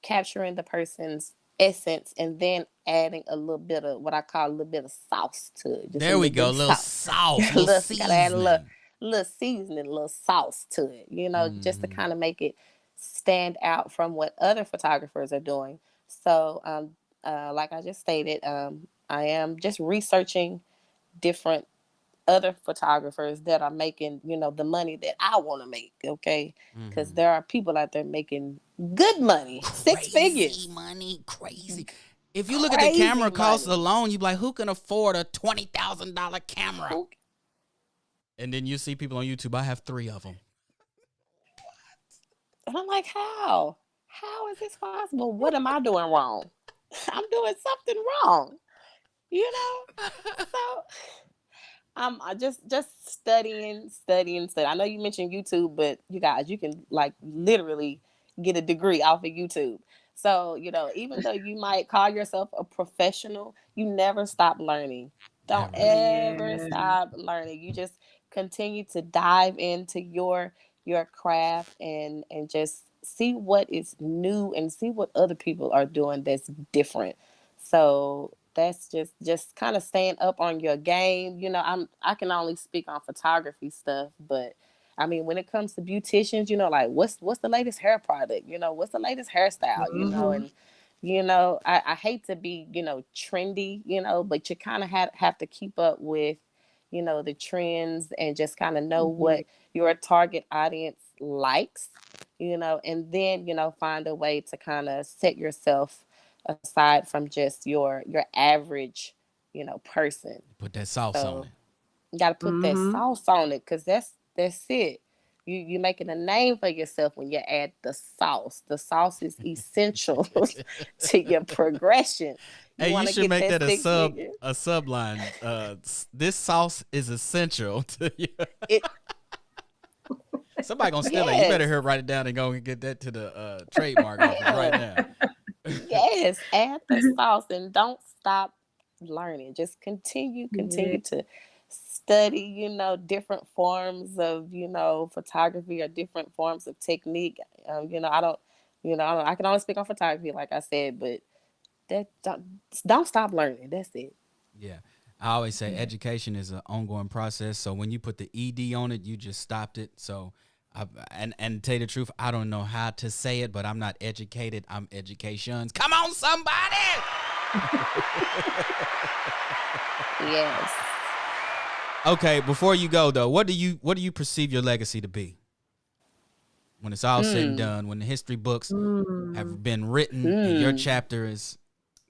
capturing the person's essence and then adding a little bit of what I call a little bit of sauce to it. Just There we go, little sauce, little gotta add a seasoning. little seasoning, a little sauce to it, just to kind of make it stand out from what other photographers are doing. So, like I just stated, I am just researching different other photographers that are making, the money that I want to make. Okay. Because there are people out there making good money, six figures. Money, crazy. If you look at the camera costs alone, you be like, who can afford a $20,000 camera? And then you see people on YouTube, I have 3 of them. And I'm like, how is this possible? What am I doing wrong? I'm doing something wrong, so I'm just studying. I know you mentioned YouTube, but you guys, you can like literally get a degree off of YouTube. So, even though you might call yourself a professional, you never stop learning. Don't ever stop learning. You just continue to dive into your craft, and just see what is new and see what other people are doing that's different. So that's just kind of staying up on your game. I can only speak on photography stuff, but I mean, when it comes to beauticians, like what's the latest hair product, what's the latest hairstyle, and I hate to be, trendy, but you kind of have to keep up with, the trends, and just kind of know what your target audience likes, and then, find a way to kind of set yourself aside from just your average, person. Put that sauce on it. You got to put that sauce on it, because that's it. You making a name for yourself when you add the sauce. The sauce is essential to your progression. You should make that a sub line. This sauce is essential to you. Somebody gonna steal it. You better write it down and go and get that to the trademark office right now. Yes, add the sauce and don't stop learning. Just continue to study, different forms of, photography, or different forms of technique. I can only speak on photography, like I said, but don't stop learning. That's it. Yeah. I always say education is an ongoing process. So when you put the ED on it, you just stopped it. So and to tell you the truth, I don't know how to say it, but I'm not educated. I'm educations. Come on, somebody. Yes. Okay, before you go though, what do you perceive your legacy to be? When it's all said and done, when the history books have been written and your chapter has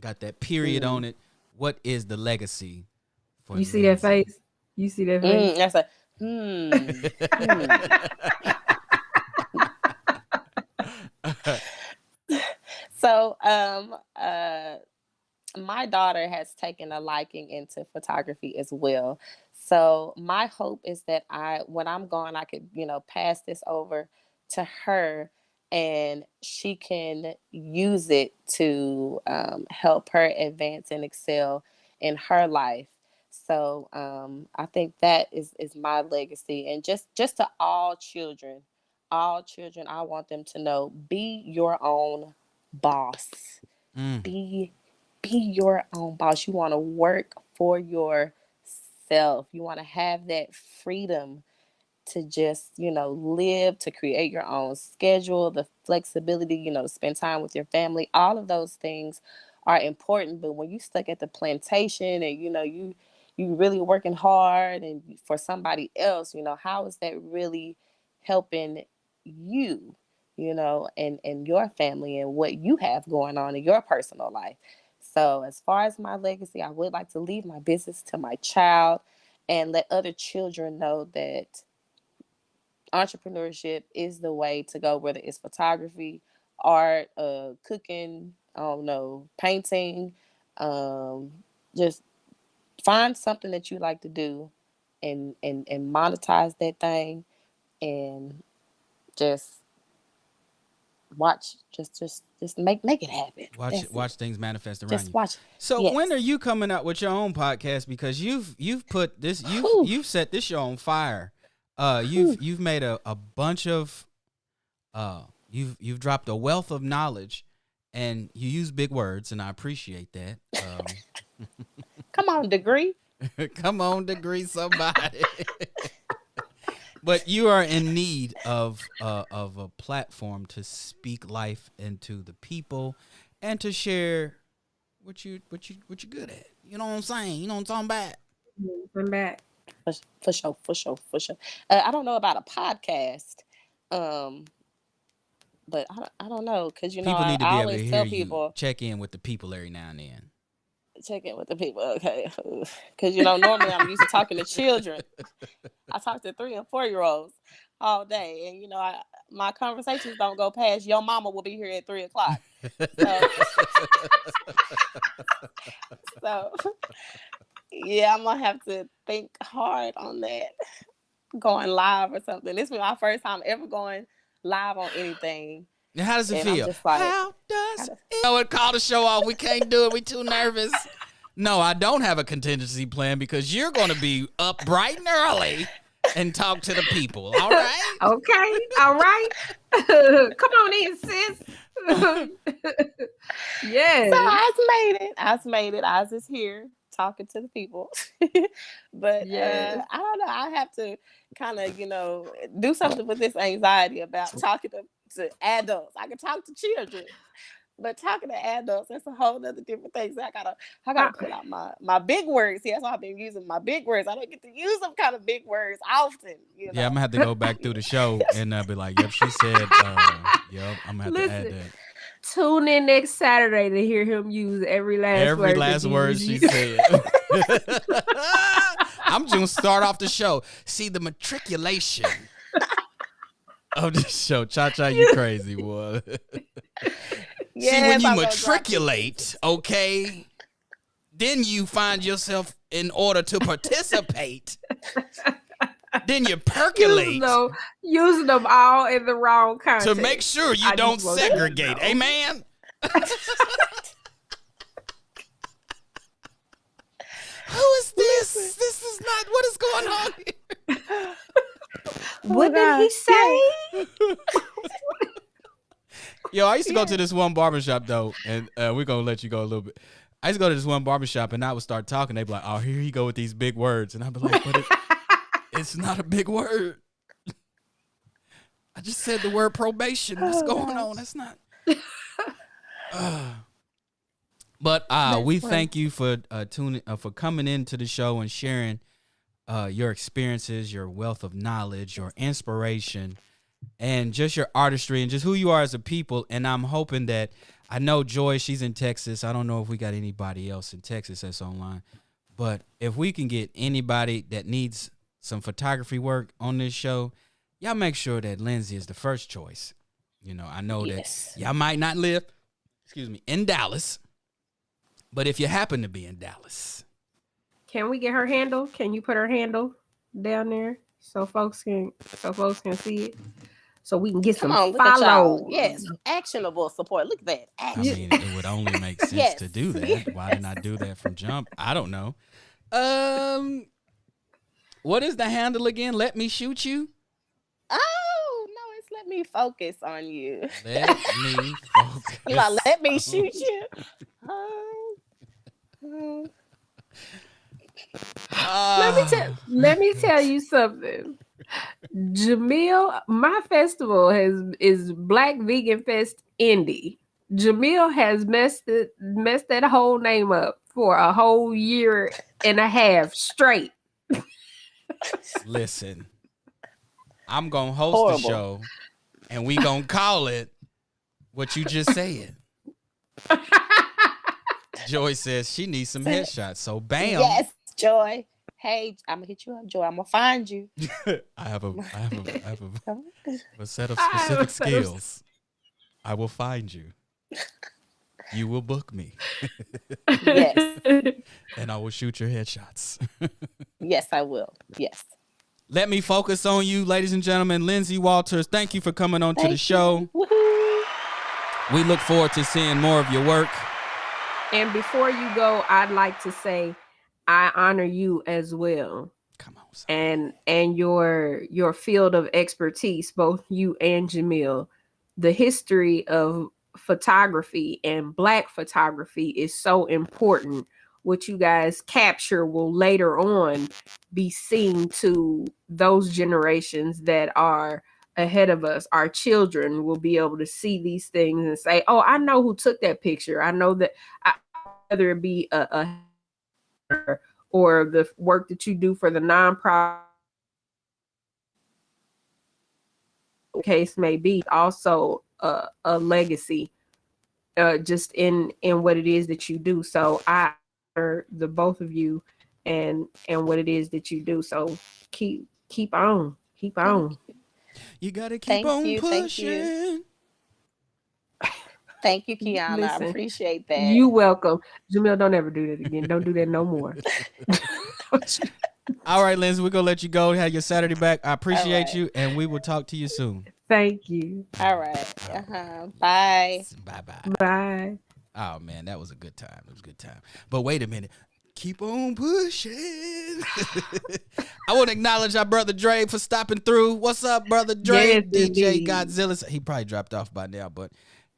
got that period on it, what is the legacy for you? See that face? You see that face? That's a So, my daughter has taken a liking into photography as well. So my hope is that when I'm gone, I could, pass this over to her, and she can use it to help her advance and excel in her life. So I think that is my legacy. And just to all children, I want them to know, be your own boss. Be your own boss. You want to work for yourself. You want to have that freedom to just, live, to create your own schedule, the flexibility, to spend time with your family. All of those things are important. But when you stuck at the plantation and, you really working hard and for somebody else, how is that really helping you, and your family and what you have going on in your personal life? So as far as my legacy, I would like to leave my business to my child and let other children know that entrepreneurship is the way to go, whether it's photography, art, cooking, I don't know, painting. Just find something that you like to do and monetize that thing, and just watch, just make it happen. Watch things manifest around Just you. watch. So Yes. when are you coming out with your own podcast? Because you've put this, you've set this show on fire. You've made a bunch of you've dropped a wealth of knowledge, and you use big words, and I appreciate that. Come on, Degree. Come on, Degree, somebody. But you are in need of a platform to speak life into the people and to share what you're good at. You know what I'm saying? You know what I'm talking about? I'm back. For sure. I don't know about a podcast, but I don't know, because People I need to be able always to tell hear people, you. Check in with the people every now and then. check in with the people, okay? Because normally I'm used to talking to children. I talk to 3 and 4 year olds all day, and my conversations don't go past, your mama will be here at 3:00. So yeah, I'm gonna have to think hard on that, going live or something. This will be my first time ever going live on anything. Now, how does it And feel? I'm just like, How does it? Oh, it called the show off. We can't do it. We too nervous. No, I don't have a contingency plan, because you're going to be up bright and early and talk to the people. All right? Okay. All right. Come on in, sis. Yes. so I's made it. I's is here talking to the people. But Yes. I don't know. I have to kind of, do something with this anxiety about talking to adults. I can talk to children, but talking to adults, that's a whole other different thing. So I gotta put out my big words. See, that's why I've been using my big words. I don't get to use them kind of big words often. Yeah, I'm going to have to go back through the show and be like, yep, she said, yep, I'm going to have to add that. Tune in next Saturday to hear him use every last word she said. I'm just going to start off the show. See, the matriculation of this show. Cha-cha, you crazy, boy. Yes, see, when you matriculate, okay, then you find yourself, in order to participate, then you percolate. Using them all in the wrong context. To make sure you don't segregate. Amen? Who is this? This is not, what is going on here? What did he say? Yo, I used to go to this one barbershop, though, and we're going to let you go a little bit. I used to go to this one barbershop, and I would start talking. They'd be like, oh, here you go with these big words. And I'd be like, but it's not a big word. I just said the word probation. What's going on? That's not. But we thank you for for coming into the show and sharing your experiences, your wealth of knowledge, your inspiration, and just your artistry and just who you are as a people. And I'm hoping that, I know Joy, she's in Texas. I don't know if we got anybody else in Texas that's online, but if we can get anybody that needs some photography work on this show, y'all make sure that Lynsey is the first choice. I know that y'all might not live, in Dallas, but if you happen to be in Dallas, can we get her handle? Can you put her handle down there so folks can see it? so we can get Come some on, look at y'all. follows. Yes, actionable support. Look at that. I Action. mean, it would only make sense Yes. to do that. Why didn't I do that from jump? I don't know. What is the handle again? Let me shoot you. Oh no, it's let me focus on you. Let me focus. You like, let me shoot you. Let me tell you something. Jamil, my festival is Black Vegan Fest Indy. Jamil has messed that whole name up for a whole year and a half straight. Listen, I'm gonna host the show, and we gonna call it what you just said. Joy says she needs some headshots, so bam. Yes, Joy. Hey, I'm gonna hit you up, Joy. I'm gonna find you. I have a set of specific skills. I will find you. You will book me. Yes. And I will shoot your headshots. Yes, I will. Yes. Let me focus on you, ladies and gentlemen. Lynsey Walters, thank you for coming on to the show. Woohoo. We look forward to seeing more of your work. And before you go, I'd like to say I honor you as well. Come on, son. And your field of expertise, both you and Jamil. The history of photography and Black photography is so important. What you guys capture will later on be seen to those generations that are ahead of us. Our children will be able to see these things and say, oh, I know who took that picture. I know that, whether it be or the work that you do for the nonprofit case may be, also a legacy just in what it is that you do. So I honor the both of you and what it is that you do. So keep on. You gotta keep on pushing. Thank you, Kiana. Listen, I appreciate that. You welcome. Jamil, don't ever do that again. Don't do that no more. All right, Lynsey, we're going to let you go. Have your Saturday back. I appreciate you, and we will talk to you soon. Thank you. All right. Bye. Bye-bye. Bye. Oh, man, that was a good time. It was a good time. But wait a minute. Keep on pushing. I want to acknowledge our brother Dre for stopping through. What's up, brother Dre? Yes, DJ indeed. Godzilla. He probably dropped off by now, but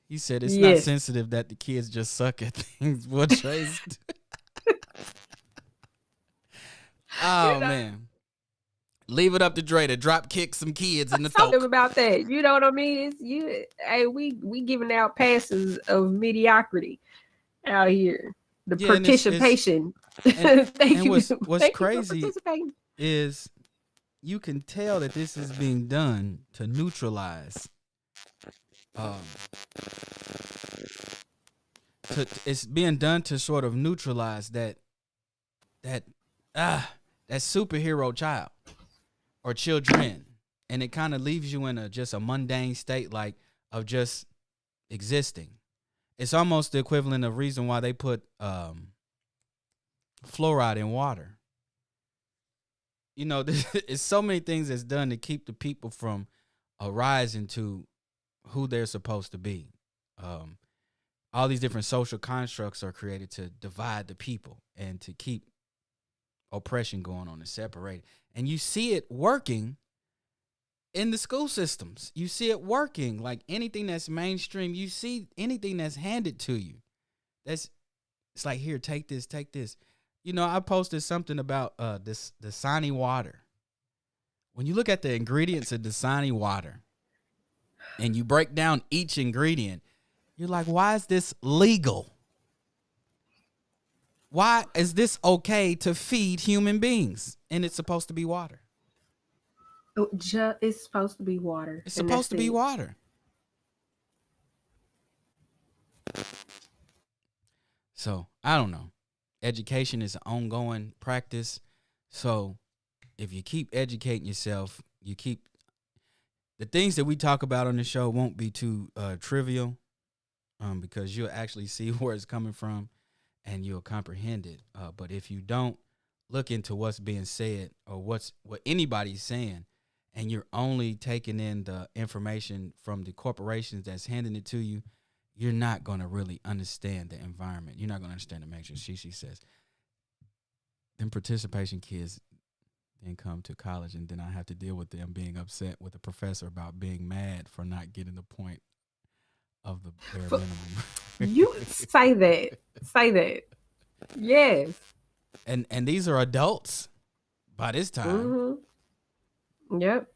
he said it's not sensitive that the kids just suck at things. What Dre's Oh, man. Leave it up to Dre to drop kick some kids in the throat. Talking about that. You know what I mean? We giving out passes of mediocrity out here. The participation. Thank you. What's crazy is you can tell that this is being done to neutralize. It's being done to sort of neutralize that superhero child or children, and it kind of leaves you in just a mundane state, like of just existing. It's almost the equivalent of reason why they put fluoride in water. You know, it's so many things that's done to keep the people from rising to who they're supposed to be. All these different social constructs are created to divide the people and to keep oppression going on and separate. And you see it working in the school systems. You see it working like anything that's mainstream. You see anything that's handed to you. It's like, here, take this. You know, I posted something about the Dasani water. When you look at the ingredients of Dasani water and you break down each ingredient, you're like, why is this legal? Why is this okay to feed human beings? And it's supposed to be water. It's supposed to be water. It's supposed to be water. So, I don't know. Education is an ongoing practice. So, if you keep educating yourself, you keep the things that we talk about on the show won't be too trivial, because you'll actually see where it's coming from and you'll comprehend it. But if you don't look into what's being said or what anybody's saying and you're only taking in the information from the corporations that's handing it to you, you're not going to really understand the environment. You're not going to understand the matrix. She says, them participation kids then come to college, and then I have to deal with them being upset with the professor about being mad for not getting the point of the bare minimum. You say that. Yes. And these are adults by this time. Mm-hmm. Yep.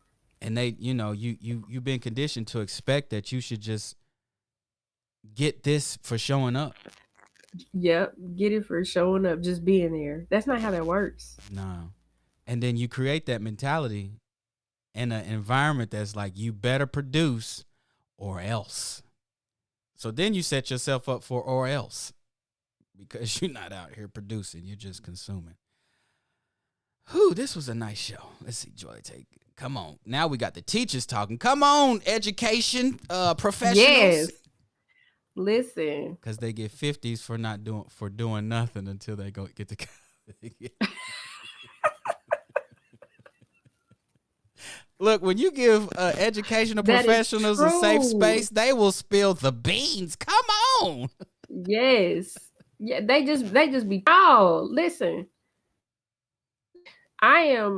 And they, you've been conditioned to expect that you should just get this for showing up. Yep. Get it for showing up, just being there. That's not how that works. No. And then you create that mentality in an environment that's like, you better produce or else. So then you set yourself up for or else, because you're not out here producing. You're just consuming. Whew, this was a nice show. Let's see, Joy, come on. Now we got the teachers talking. Come on, education professionals. Yes. Listen. Because they get 50s for doing nothing until they go get to college. Look, when you give educational professionals a safe space, they will spill the beans. Come on. Yes. Yeah, they just be, oh, listen. I a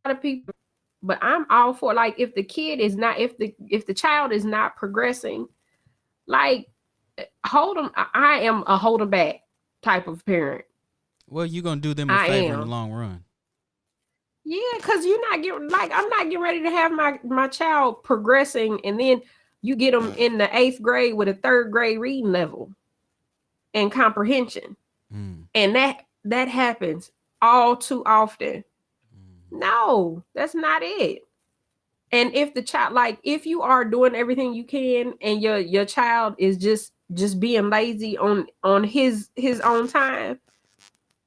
lot of people, but I'm all for, like, if the kid is not, if the child is not progressing, like, hold them. I am a hold them back type of parent. Well, you're going to do them a favor in the long run. Yeah, because you're not getting, like, I'm not getting ready to have my child progressing, and then you get them in the 8th grade with a 3rd grade reading level and comprehension. And that happens all too often. No, that's not it. And if the child, like, if you are doing everything you can and your child is just being lazy on his own time,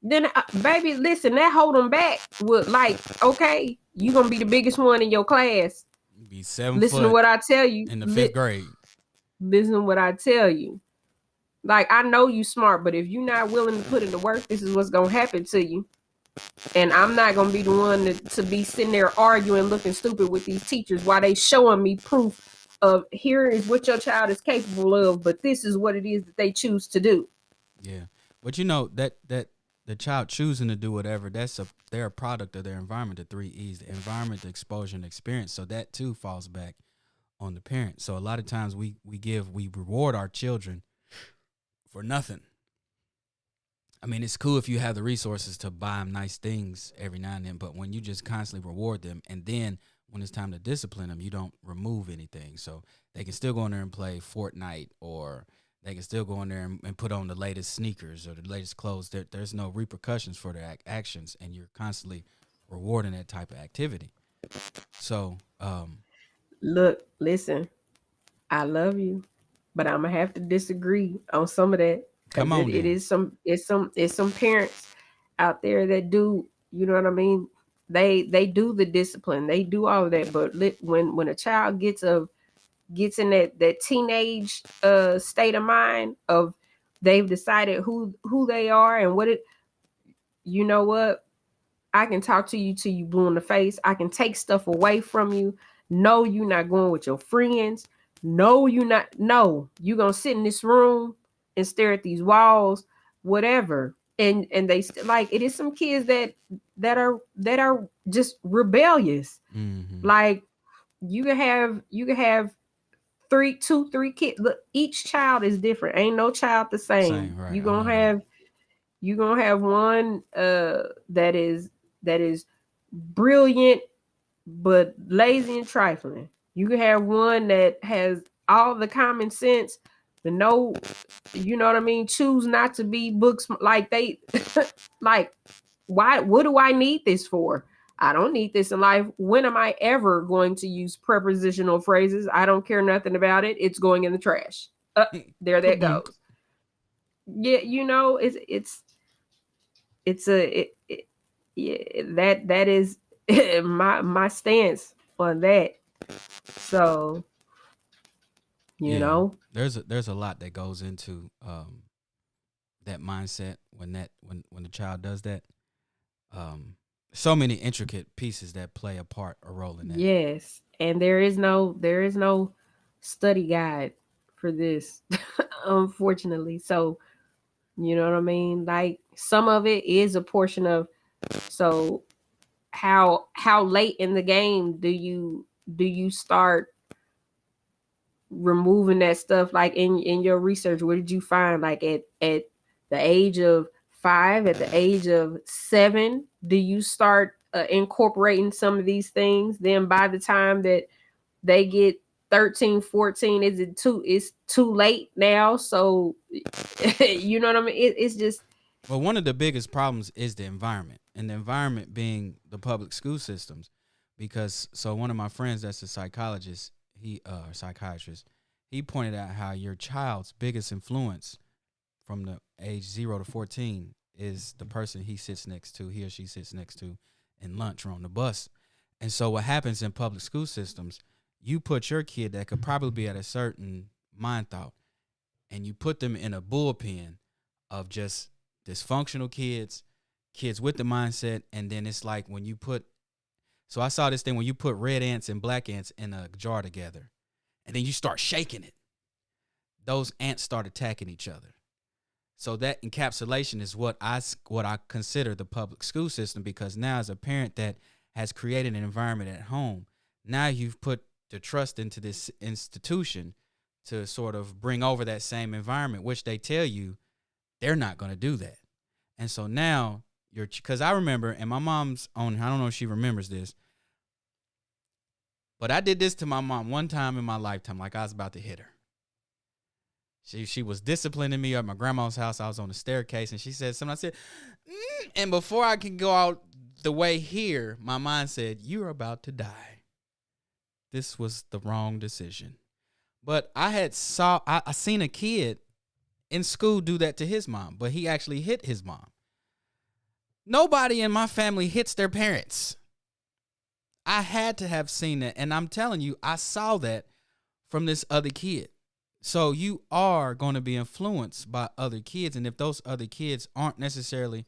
then baby, listen, that hold them back would, like, okay, you're gonna be the biggest one in your class. Be 7 listen foot to what I tell you in the 5th grade. Listen to what I tell you. Like, I know you smart, but if you're not willing to put in the work, this is what's gonna happen to you. And I'm not gonna be the one to be sitting there arguing, looking stupid with these teachers while they showing me proof of, here is what your child is capable of, but this is what it is that they choose to do. Yeah, but that the child choosing to do whatever, they're a product of their environment. The 3 E's: the environment, the exposure, and the experience. So that too falls back on the parent. So a lot of times we reward our children for nothing. I mean, it's cool if you have the resources to buy them nice things every now and then, but when you just constantly reward them, and then when it's time to discipline them, you don't remove anything. So they can still go in there and play Fortnite, or they can still go in there and put on the latest sneakers or the latest clothes. There's no repercussions for their actions, and you're constantly rewarding that type of activity. So, look, listen, I love you, but I'm gonna have to disagree on some of that. Come on, it's some parents out there that do, you know what I mean? They do the discipline, they do all of that, but when a child gets in that teenage state of mind of, they've decided who they are and what it, you know what? I can talk to you till you blue in the face. I can take stuff away from you. No, you're not going with your friends. No, you're not. No, you're gonna sit in this room and stare at these walls, whatever. And they like, it is some kids that are just rebellious. Mm-hmm. Like, you can have 3 kids. Look, each child is different. Ain't no child the same. Right. You're gonna have one that is brilliant but lazy and trifling. You can have one that has all the common sense, but no, you know what I mean, choose not to be books, like they like, why, what do I need this for? I don't need this in life. When am I ever going to use prepositional phrases? I don't care nothing about it. It's going in the trash. There that goes. Yeah, you know, that is my stance on that. So, you know, there's a lot that goes into that mindset when the child does that. So many intricate pieces that play a role in that. Yes, and there is no study guide for this, unfortunately. So you know what I mean. Like some of it is a portion of. So how late in the game do you start removing that stuff? Like in your research, what did you find? Like at the age of 5, at the age of 7, do you start incorporating some of these things? Then by the time that they get 13, 14, it's too late now? So you know what I mean? It's just, Well, one of the biggest problems is the environment, and the environment being the public school systems. Because so one of my friends that's a psychologist, psychiatrist, he pointed out how your child's biggest influence from the age 0 to 14 is the person he or she sits next to in lunch or on the bus. And so what happens in public school systems, you put your kid that could probably be at a certain mind thought, and you put them in a bullpen of just dysfunctional kids with the mindset. And then it's like when you put, so I saw this thing when you put red ants and black ants in a jar together, and then you start shaking it, those ants start attacking each other. So that encapsulation is what I consider the public school system, because now as a parent that has created an environment at home, now you've put the trust into this institution to sort of bring over that same environment, which they tell you they're not going to do that. And so now because I remember, and my mom's on, I don't know if she remembers this, but I did this to my mom one time in my lifetime, like I was about to hit her. She was disciplining me at my grandma's house. I was on the staircase, and she said something. I said, and before I could go out the way here, my mind said, "You're about to die. This was the wrong decision." But I seen a kid in school do that to his mom, but he actually hit his mom. Nobody in my family hits their parents. I had to have seen that, and I'm telling you, I saw that from this other kid. So you are going to be influenced by other kids, and if those other kids aren't necessarily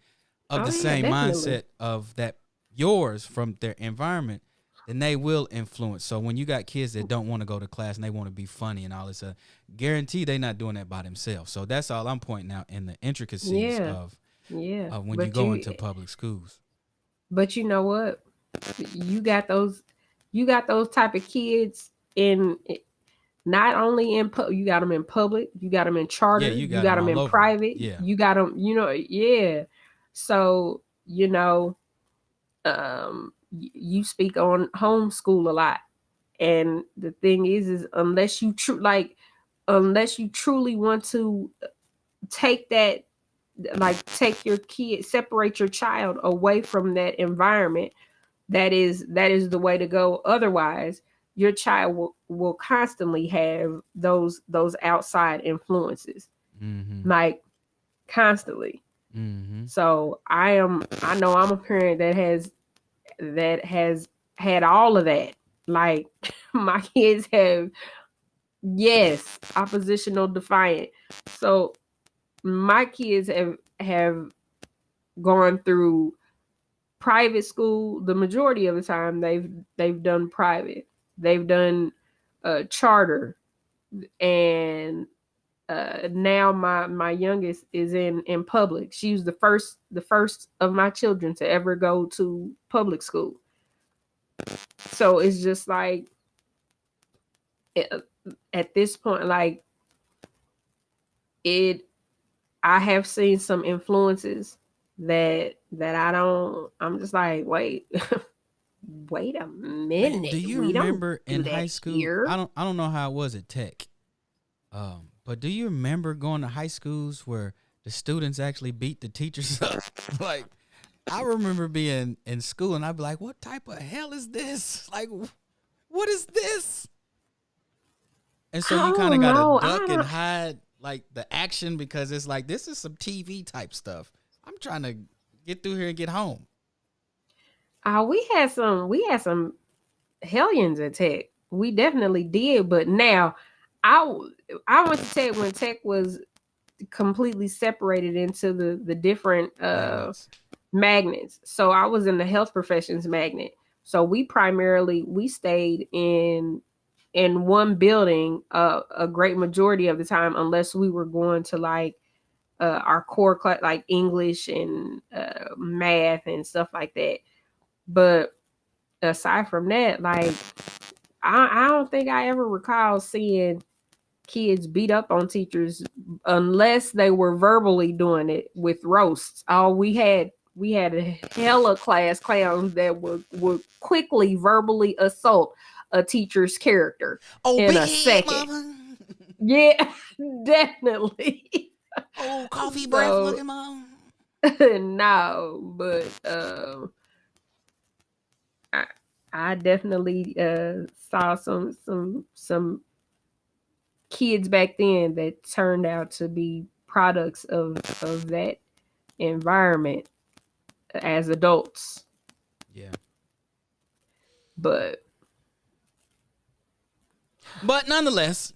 of the same mindset of that yours from their environment, then they will influence. So when you got kids that don't want to go to class and they want to be funny and all this, guarantee they're not doing that by themselves. So that's all I'm pointing out in the intricacies of when you go into public schools. But you know what? You got those type of kids in. Not only you got them in public, you got them in charter, you got them in private, you got them, So, you speak on homeschool a lot. And the thing is unless you truly want to take that, like take your kid, separate your child away from that environment, that is the way to go. Otherwise, your child will constantly have those outside influences, like constantly. So I know I'm a parent that has had all of that. Like my kids have, yes, oppositional defiant. So my kids have gone through private school. The majority of the time they've done private. They've done charter, and now my youngest is in public. She was the first of my children to ever go to public school. So it's just like at this point, like I have seen some influences that I'm just like, wait a minute. Do you remember in high school? Here? I don't know how it was at Tech. But do you remember going to high schools where the students actually beat the teachers up? Like, I remember being in school and I'd be like, what type of hell is this? Like, what is this? And so you kind of got to duck and hide like the action, because it's like, this is some TV type stuff. I'm trying to get through here and get home. We had some hellions at Tech. We definitely did. But now I went to Tech when Tech was completely separated into the different magnets. So I was in the health professions magnet. So we stayed in one building a great majority of the time, unless we were going to like our core class, like English and math and stuff like that. But aside from that, like I don't think I ever recall seeing kids beat up on teachers unless they were verbally doing it with roasts. We had a hella class clowns that would quickly verbally assault a teacher's character in a second. Mama. Yeah, definitely. Oh, coffee breath looking mom. No, but I definitely saw some kids back then that turned out to be products of that environment as adults. Yeah. But nonetheless,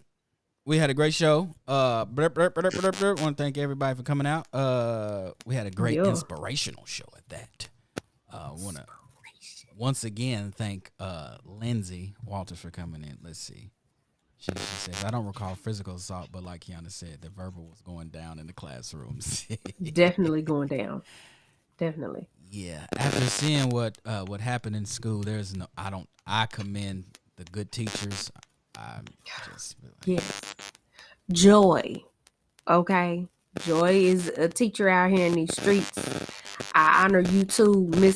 we had a great show. Want to thank everybody for coming out. We had a great inspirational show at that. Want to once again thank Lynsey Walters for coming in. Let's see. She says, I don't recall physical assault, but like Kiana said, the verbal was going down in the classrooms. Definitely going down. Definitely. Yeah. After seeing what happened in school, I commend the good teachers. I'm just yes. Joy. Okay. Joy is a teacher out here in these streets. I honor you too, Miss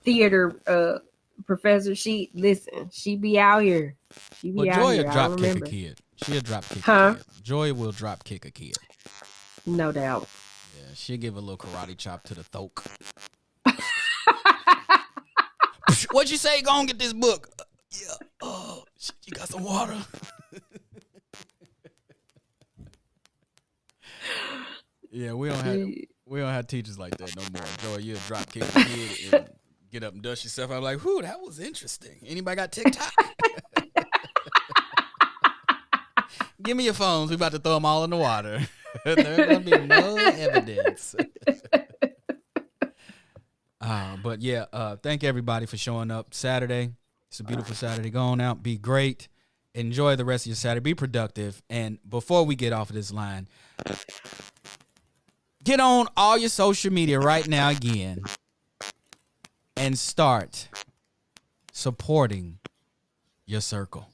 Theater Professor. She be out here. She be out Joy here. will drop kick a kid. She'll drop kick a kid. Joy will drop kick a kid. No doubt. Yeah, she'll give a little karate chop to the throat. What'd you say? Go and get this book. Yeah. Oh, you got some water. Yeah, we don't have teachers like that no more. Joy, you'll drop kick a kid and get up and dust yourself. I'm like, whew, that was interesting. Anybody got TikTok? Give me your phones. We about to throw them all in the water. There's going to be no evidence. But yeah, thank everybody for showing up Saturday. It's a beautiful Saturday. Go on out. Be great. Enjoy the rest of your Saturday. Be productive. And before we get off of this line, get on all your social media right now again and start supporting your circle.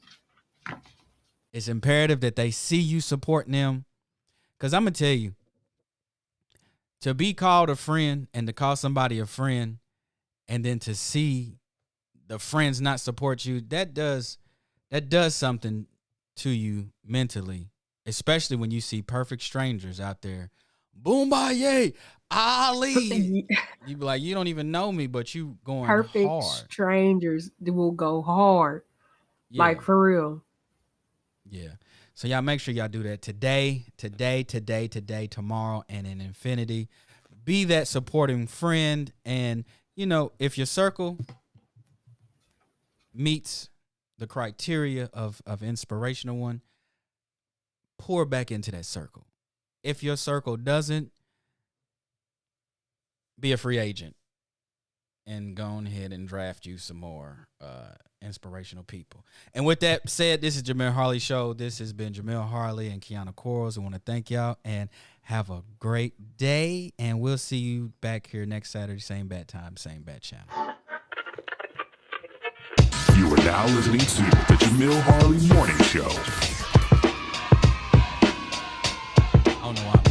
It's imperative that they see you supporting them. Because I'm going to tell you, to be called a friend and to call somebody a friend and then to see the friends not support you, that does something to you mentally, especially when you see perfect strangers out there. Boombaye, Ali. You be like, you don't even know me, but you going perfect hard. Strangers will go hard. Yeah. Like for real. Yeah. So y'all make sure y'all do that today, tomorrow, and in infinity. Be that supporting friend. And, if your circle meets the criteria of inspirational one, pour back into that circle. If your circle doesn't, be a free agent and go ahead and draft you some more inspirational people. And with that said, this is Jamel Harley Show. This has been Jamel Harley and Kiana Quarles. I want to thank y'all and have a great day. And we'll see you back here next Saturday, same bad time, same bad channel. You are now listening to the Jamel Harley Morning Show. I don't know why